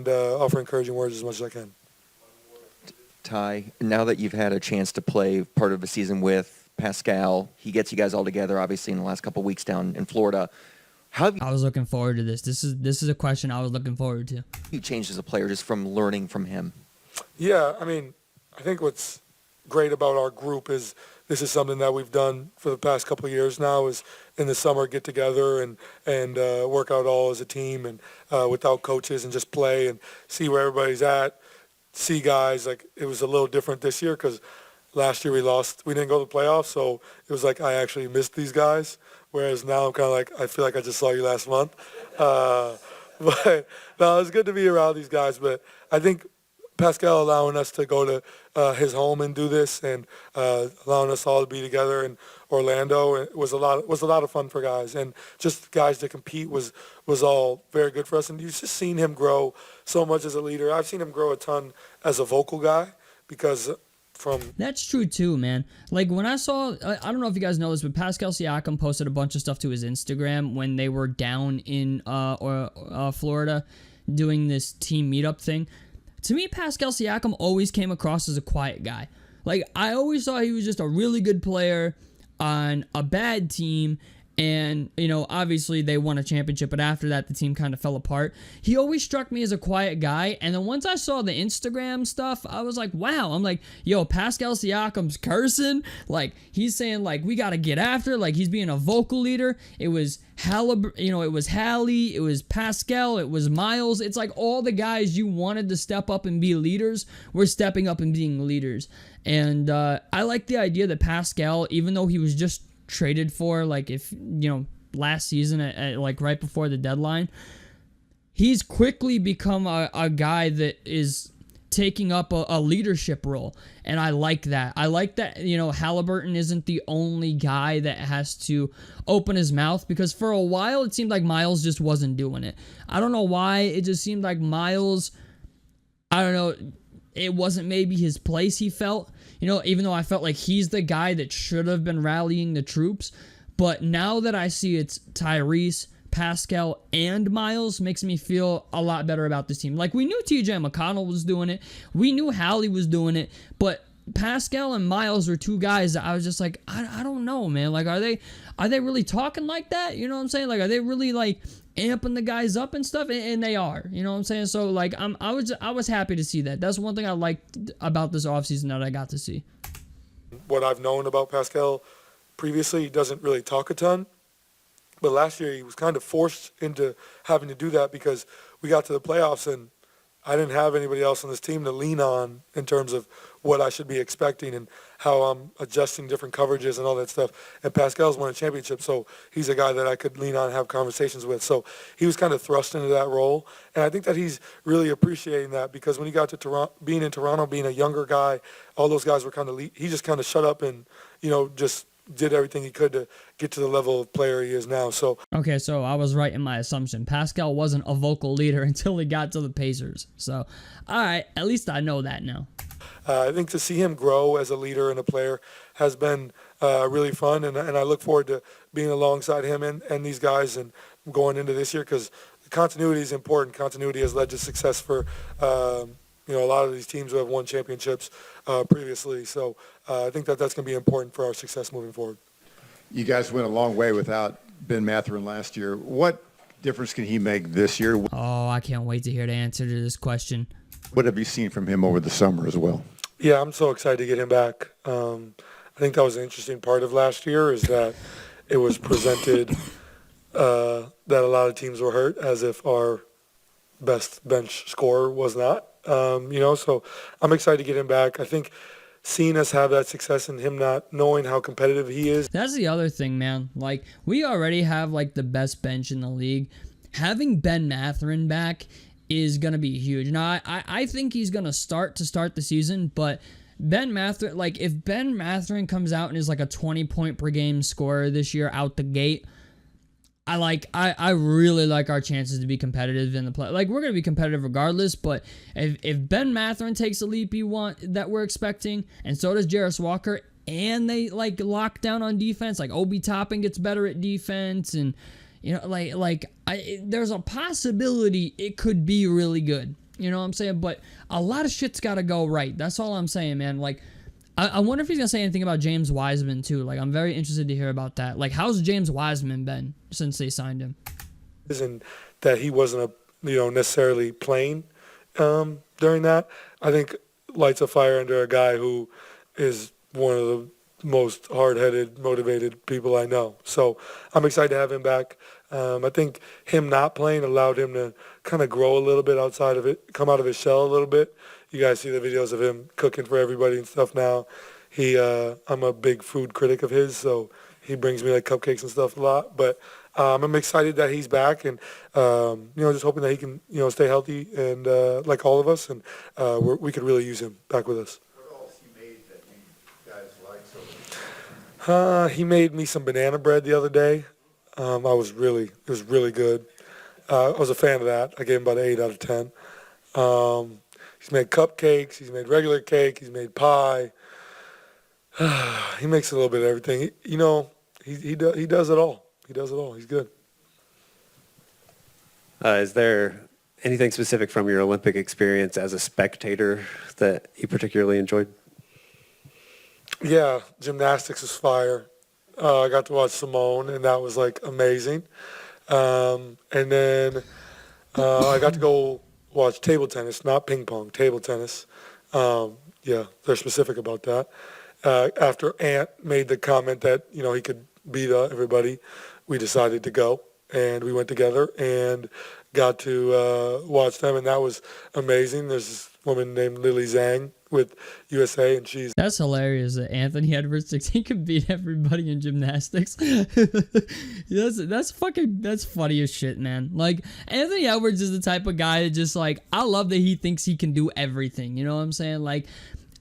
offer encouraging words as much as I can. Ty, now that you've had a chance to play part of the season with Pascal, he gets you guys all together, obviously, in the last couple of weeks down in Florida. How have I was looking forward to this. This is a question I was looking forward to. you changed as a player just from learning from him? Yeah, I mean, I think what's great about our group is this is something that we've done for the past couple of years now, is in the summer get together and work out all as a team and without coaches, and just play and see where everybody's at, see guys. Like, it was a little different this year because last year we didn't go to the playoffs, so it was like I actually missed these guys, whereas now I'm kind of like, I feel like I just saw you last month. But no, it's good to be around these guys, but I think Pascal allowing us to go to his home and do this, and allowing us all to be together in Orlando, it was a lot of fun for guys, and just guys to compete was all very good for us. And you've just seen him grow so much as a leader. I've seen him grow a ton as a vocal guy, because that's true too, man. Like, when I saw, I don't know if you guys know this, but Pascal Siakam posted a bunch of stuff to his Instagram when they were down in Florida doing this team meetup thing. To me, Pascal Siakam always came across as a quiet guy. Like, I always thought he was just a really good player on a bad team. And, you know, obviously they won a championship, but after that, the team kind of fell apart. He always struck me as a quiet guy. And then once I saw the Instagram stuff, I was like, wow. I'm like, yo, Pascal Siakam's cursing. Like, he's saying, like, we got to get after. Like, he's being a vocal leader. It was it was Hallie, it was Pascal, it was Miles. It's like all the guys you wanted to step up and be leaders were stepping up and being leaders. And I like the idea that Pascal, even though he was just traded for, like, if last season at like right before the deadline, he's quickly become a guy that is taking up a leadership role, and I like that. I like that Haliburton isn't the only guy that has to open his mouth, because for a while it seemed like Miles just wasn't doing it. I don't know why. It just seemed like Miles, I don't know, it wasn't maybe his place, he felt. Even though I felt like he's the guy that should have been rallying the troops. But now that I see it's Tyrese, Pascal, and Miles, makes me feel a lot better about this team. Like, we knew TJ McConnell was doing it. We knew Hallie was doing it. But Pascal and Miles were two guys that I was just like, I don't know, man. Like, are they really talking like that? You know what I'm saying? Like, are they really, like, amping the guys up and stuff? And they are. You know what I'm saying? So, like, I was happy to see that. That's one thing I liked about this offseason that I got to see. What I've known about Pascal previously, he doesn't really talk a ton. But last year he was kind of forced into having to do that because we got to the playoffs and I didn't have anybody else on this team to lean on in terms of what I should be expecting and how I'm adjusting different coverages and all that stuff. And Pascal's won a championship, so he's a guy that I could lean on and have conversations with. So he was kind of thrust into that role. And I think that he's really appreciating that, because when he got to Toronto, being in Toronto, being a younger guy, all those guys were kind of, he just kind of shut up and, just did everything he could to get to the level of player he is now. So okay, so I was right in my assumption. Pascal wasn't a vocal leader until he got to the Pacers. So, all right, at least I know that now. I think to see him grow as a leader and a player has been really fun, and I look forward to being alongside him and these guys and going into this year, because continuity is important. Continuity has led to success for a lot of these teams who have won championships previously. So I think that's going to be important for our success moving forward. You guys went a long way without Ben Mathurin last year. What difference can he make this year? Oh, I can't wait to hear the answer to this question. What have you seen from him over the summer as well? Yeah, I'm so excited to get him back. I think that was an interesting part of last year, is that it was presented that a lot of teams were hurt, as if our best bench scorer was not. So I'm excited to get him back. I think seeing us have that success and him not knowing how competitive he is. That's the other thing, man. Like, we already have, like, the best bench in the league. Having Ben Mathurin back is going to be huge. Now, I think he's going to start the season, but Ben Mathurin, like, if Ben Mathurin comes out and is like a 20-point per game scorer this year out the gate, I really like our chances to be competitive in the play. Like, we're going to be competitive regardless, but if Ben Mathurin takes the leap that we're expecting, and so does Jarris Walker, and they, like, lock down on defense, like Obi Toppin gets better at defense, and, there's a possibility it could be really good. You know what I'm saying? But a lot of shit's got to go right. That's all I'm saying, man. Like, I wonder if he's going to say anything about James Wiseman, too. Like, I'm very interested to hear about that. Like, how's James Wiseman been since they signed him? And that he wasn't necessarily playing during that. I think lights a fire under a guy who is one of the most hard-headed, motivated people I know. So I'm excited to have him back. I think him not playing allowed him to kind of grow a little bit outside of it, come out of his shell a little bit. You guys see the videos of him cooking for everybody and stuff now. I'm a big food critic of his, so he brings me like cupcakes and stuff a lot. But I'm excited that he's back, and just hoping that he can stay healthy and like all of us, and we could really use him back with us. What else he made that you guys like so much? He made me some banana bread the other day. It was really good. I was a fan of that. I gave him about an 8 out of 10. He's made cupcakes. He's made regular cake. He's made pie. He makes a little bit of everything. He does it all. He does it all. He's good. Is there anything specific from your Olympic experience as a spectator that you particularly enjoyed? Yeah, gymnastics was fire. I got to watch Simone, and that was like amazing. And then I got to go watch table tennis, not ping pong, table tennis. Yeah, they're specific about that. After Ant made the comment that, you know, he could beat everybody, we decided to go. And we went together and got to watch them, and that was amazing. There's this woman named Lily Zhang with USA, and she's... That's hilarious that Anthony Edwards thinks he can beat everybody in gymnastics. that's funny as shit, man. Like, Anthony Edwards is the type of guy that just, like, I love that he thinks he can do everything. You know what I'm saying? Like,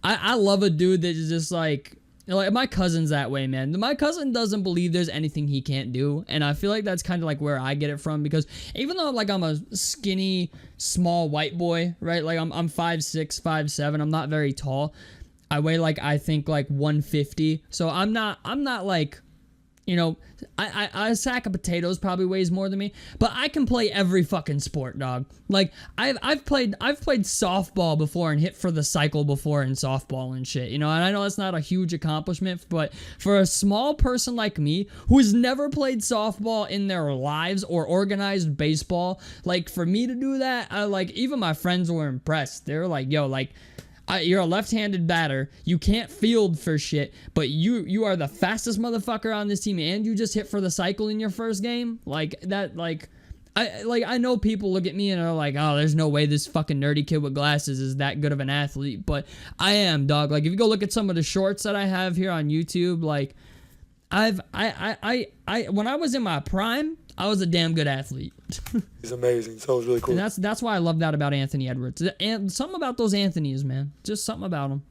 I love a dude that is just like my cousin's that way, man. My cousin doesn't believe there's anything he can't do, and I feel like that's kind of like where I get it from, because even though like I'm a skinny, small white boy, right? Like I'm 5'6", 5'7", I'm not very tall. I weigh like I think like 150, so I'm not like, you know, a sack of potatoes probably weighs more than me, but I can play every fucking sport, dog. Like I've played softball before and hit for the cycle before in softball and shit, you know. And I know that's not a huge accomplishment, but for a small person like me who's never played softball in their lives or organized baseball, like for me to do that, like even my friends were impressed. They were like, "Yo, like." You're a left-handed batter. You can't field for shit, but you are the fastest motherfucker on this team, and you just hit for the cycle in your first game. Like that, like I know people look at me and are like, oh, there's no way this fucking nerdy kid with glasses is that good of an athlete, but I am, dog. Like if you go look at some of the shorts that I have here on YouTube, like I when I was in my prime, I was a damn good athlete. He's amazing, so it was really cool. And that's why I love that about Anthony Edwards. And something about those Anthonys, man. Just something about them.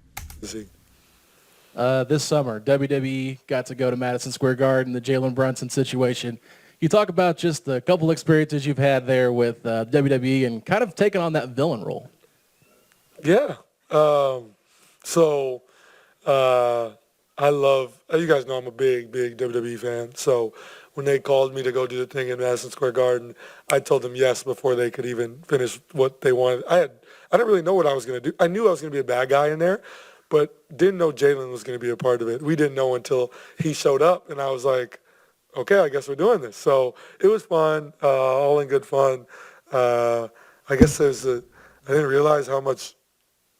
This summer, WWE got to go to Madison Square Garden, the Jalen Brunson situation. You talk about just the couple experiences you've had there with WWE and kind of taking on that villain role. Yeah. I love, you guys know I'm a big WWE fan, so when they called me to go do the thing in Madison Square Garden, I told them yes before they could even finish what they wanted. I didn't really know what I was going to do. I knew I was going to be a bad guy in there, but didn't know Jalen was going to be a part of it. We didn't know until he showed up, and I was like, okay, I guess we're doing this. So it was fun, all in good fun. I guess I didn't realize how much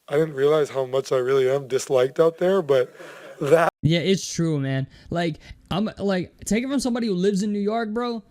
I really am disliked out there, but that. Yeah, it's true, man. Like, I'm like, take it from somebody who lives in New York, bro.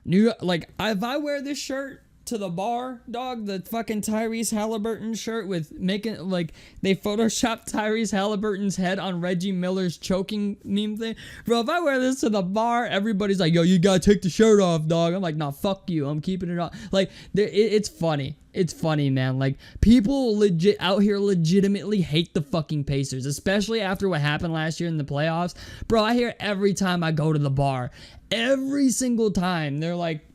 New York, like, if I wear this shirt to the bar, dog, the fucking Tyrese Haliburton shirt with making, like, they photoshopped Tyrese Haliburton's head on Reggie Miller's choking meme thing. Bro, if I wear this to the bar, everybody's like, yo, you gotta take the shirt off, dog. I'm like, nah, fuck you. I'm keeping it on. Like, it's funny. It's funny, man. Like, people out here legitimately hate the fucking Pacers, especially after what happened last year in the playoffs. Bro, I hear every time I go to the bar, every single time, they're like,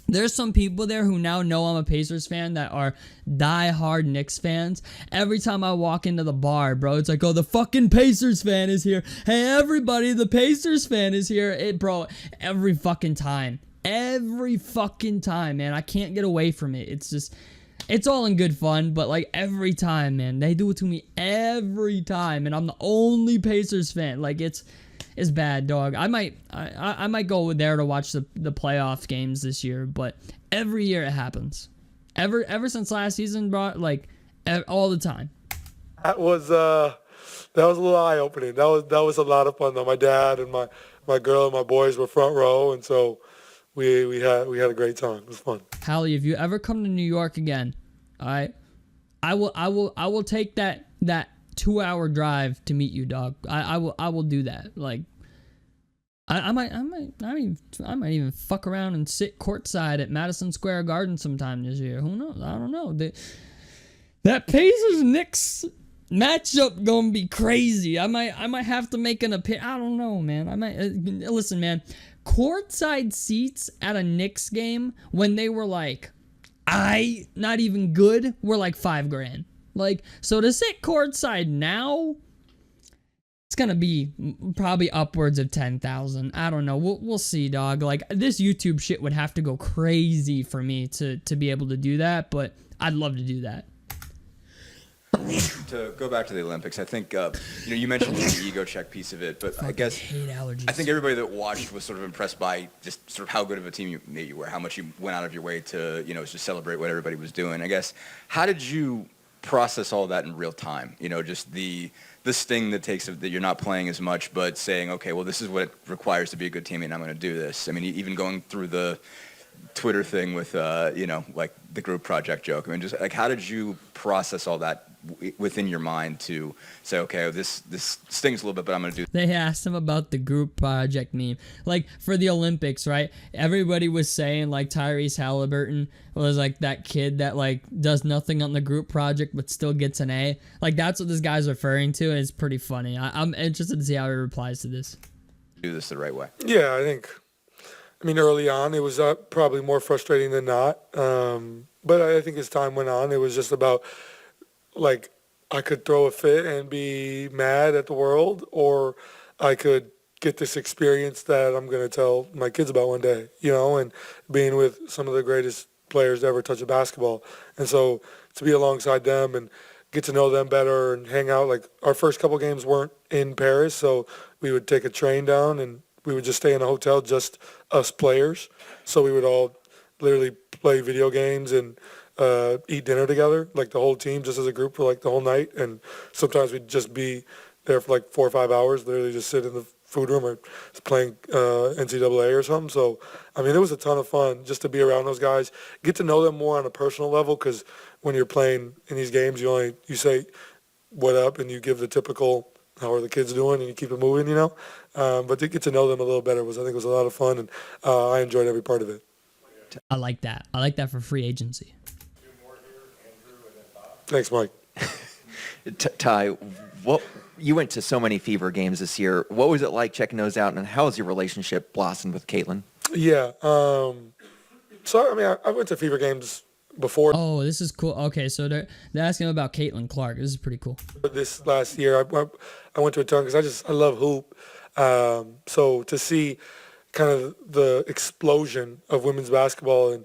there's some people there who now know I'm a Pacers fan that are die-hard Knicks fans. Every time I walk into the bar, bro, it's like, oh, the fucking Pacers fan is here. Hey, everybody, the Pacers fan is here. Bro, every fucking time. Every fucking time, man. I can't get away from it. It's just, it's all in good fun, but like every time, man, they do it to me every time, and I'm the only Pacers fan. Like it's bad, dog. I might go there to watch the playoff games this year, but every year it happens. Ever since last season, bro, like all the time. That was a little eye opening. That was a lot of fun though. My dad and my girl and my boys were front row, and so we had a great time. It was fun. Hallie, if you ever come to New York again, all right, I will take that 2-hour drive to meet you, dog. I will do that. Like, I might even fuck around and sit courtside at Madison Square Garden sometime this year. Who knows? I don't know. That Pacers Knicks matchup gonna be crazy. I might have to make an opinion. I don't know, man. I might listen, man. Courtside seats at a Knicks game when they were like, not even good, were like $5,000. Like, so to sit courtside now, it's gonna be probably upwards of 10,000. I don't know. We'll see, dog. Like, this YouTube shit would have to go crazy for me to be able to do that, but I'd love to do that. to go back to the Olympics, I think you mentioned the ego check piece of it, but I guess hate allergies. I think everybody that watched was sort of impressed by just sort of how good of a team you were, how much you went out of your way to just celebrate what everybody was doing. I guess how did you process all that in real time? Just the sting that takes that you're not playing as much, but saying, okay, well, this is what it requires to be a good teammate, and I'm going to do this. I mean, even going through the Twitter thing with like the group project joke. I mean, just like how did you process all that within your mind to say, okay, this stings a little bit, but I'm going to do. They asked him about the group project meme. Like for the Olympics, right? Everybody was saying like Tyrese Haliburton was like that kid that like does nothing on the group project but still gets an A. Like that's what this guy's referring to, and it's pretty funny. I'm interested to see how he replies to this. Do this the right way. Yeah, I mean, early on, it was probably more frustrating than not. But I think as time went on, it was just about, like, I could throw a fit and be mad at the world, or I could get this experience that I'm going to tell my kids about one day, and being with some of the greatest players to ever touch a basketball. And so to be alongside them and get to know them better and hang out, like, our first couple games weren't in Paris, so we would take a train down and we would just stay in a hotel, just us players. So we would all literally play video games and eat dinner together, like the whole team, just as a group for like the whole night. And sometimes we'd just be there for like 4 or 5 hours, literally just sit in the food room or playing NCAA or something. So, I mean, it was a ton of fun just to be around those guys, get to know them more on a personal level, because when you're playing in these games, you say what up and you give the typical how are the kids doing, and you keep it moving, But to get to know them a little better I think was a lot of fun, and I enjoyed every part of it. I like that. I like that for free agency. Thanks, Mike. Ty, you went to so many Fever games this year. What was it like checking those out, and how has your relationship blossomed with Caitlin? Yeah. I went to Fever games before. Oh, this is cool. Okay, so they're asking about Caitlin Clark. This is pretty cool. This last year, I went to a ton because I love hoop. So to see kind of the explosion of women's basketball, and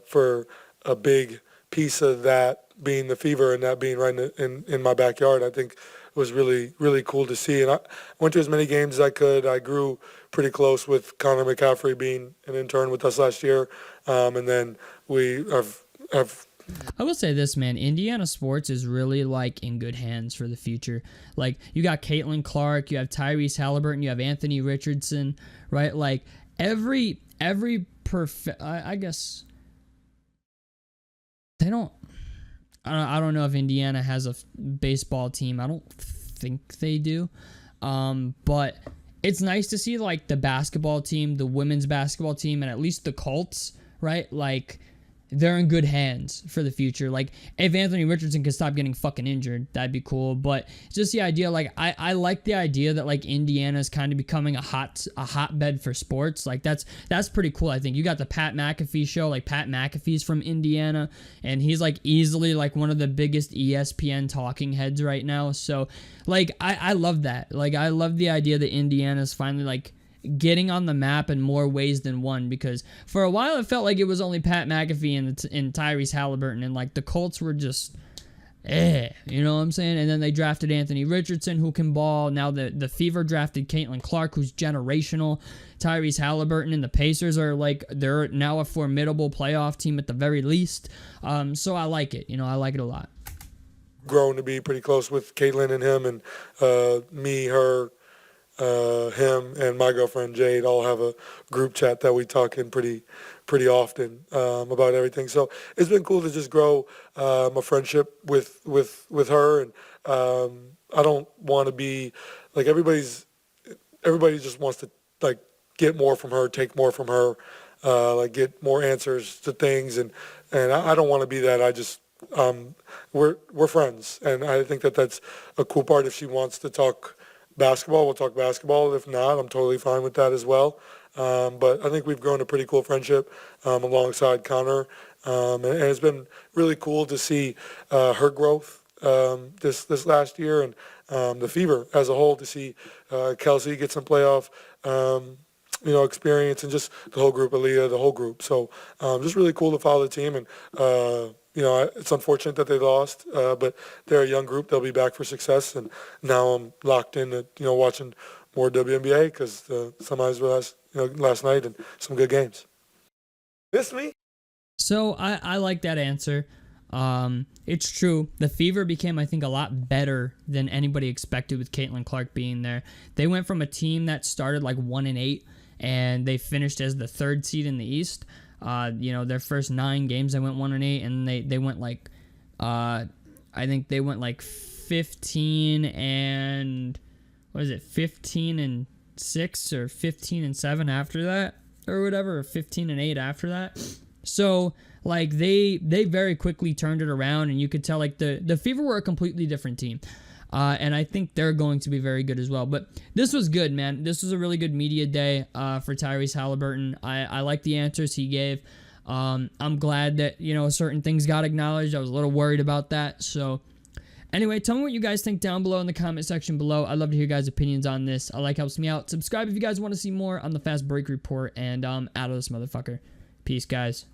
for a big piece of that being the Fever and that being right in my backyard, I think was really, really cool to see. And I went to as many games as I could. I grew pretty close with Connor McCaffrey being an intern with us last year. And then we have I will say this, man. Indiana sports is really like in good hands for the future. Like you got Caitlin Clark, you have Tyrese Haliburton, you have Anthony Richardson, right? Like every I guess they don't. I don't know if Indiana has a baseball team. I don't think they do. But it's nice to see like the basketball team, the women's basketball team, and at least the Colts, right? Like they're in good hands for the future. Like if Anthony Richardson could stop getting fucking injured, that'd be cool. But just the idea, like I like the idea that like Indiana's kind of becoming a hotbed for sports. Like that's pretty cool. I think you got the Pat McAfee show. Like Pat McAfee's from Indiana, and he's like easily like one of the biggest ESPN talking heads right now. So like I love that. Like I love the idea that Indiana's finally like getting on the map in more ways than one, because for a while it felt like it was only Pat McAfee and Tyrese Haliburton, and like the Colts were just you know what I'm saying? And then they drafted Anthony Richardson, who can ball. Now the Fever drafted Caitlin Clark, who's generational. Tyrese Haliburton and the Pacers are like, they're now a formidable playoff team at the very least. So I like it. I like it a lot. Grown to be pretty close with Caitlin and him, and me, her, him and my girlfriend Jade all have a group chat that we talk in pretty often about everything. So it's been cool to just grow a friendship with her. And I don't want to be like everybody just wants to like get more from her, take more from her, like get more answers to things. And I don't want to be that. I just we're friends, and I think that that's a cool part. If she wants to talk basketball, we'll talk basketball. If not, I'm totally fine with that as well. But I think we've grown a pretty cool friendship alongside Connor, and it's been really cool to see her growth this last year, and the Fever as a whole, to see Kelsey get some playoff experience, and just the whole group, Aaliyah, the whole group. So just really cool to follow the team, and it's unfortunate that they lost, but they're a young group. They'll be back for success. And now I'm locked in at, watching more WNBA because the semis were last night and some good games. Miss me? So I like that answer. It's true. The Fever became, I think, a lot better than anybody expected with Caitlin Clark being there. They went from a team that started like 1-8 and they finished as the 3rd seed in the East. Their first 9 games they went 1-8, and they went like, I think they went like 15 and 15-6 or 15-7 after that or whatever, or 15-8 after that. So like they very quickly turned it around, and you could tell like the Fever were a completely different team. And I think they're going to be very good as well. But this was good, man. This was a really good media day for Tyrese Haliburton. I like the answers he gave. I'm glad that, certain things got acknowledged. I was a little worried about that. So anyway, tell me what you guys think down below in the comment section below. I'd love to hear your guys' opinions on this. Helps me out. Subscribe if you guys want to see more on the Fast Break Report. And I'm out of this motherfucker. Peace, guys.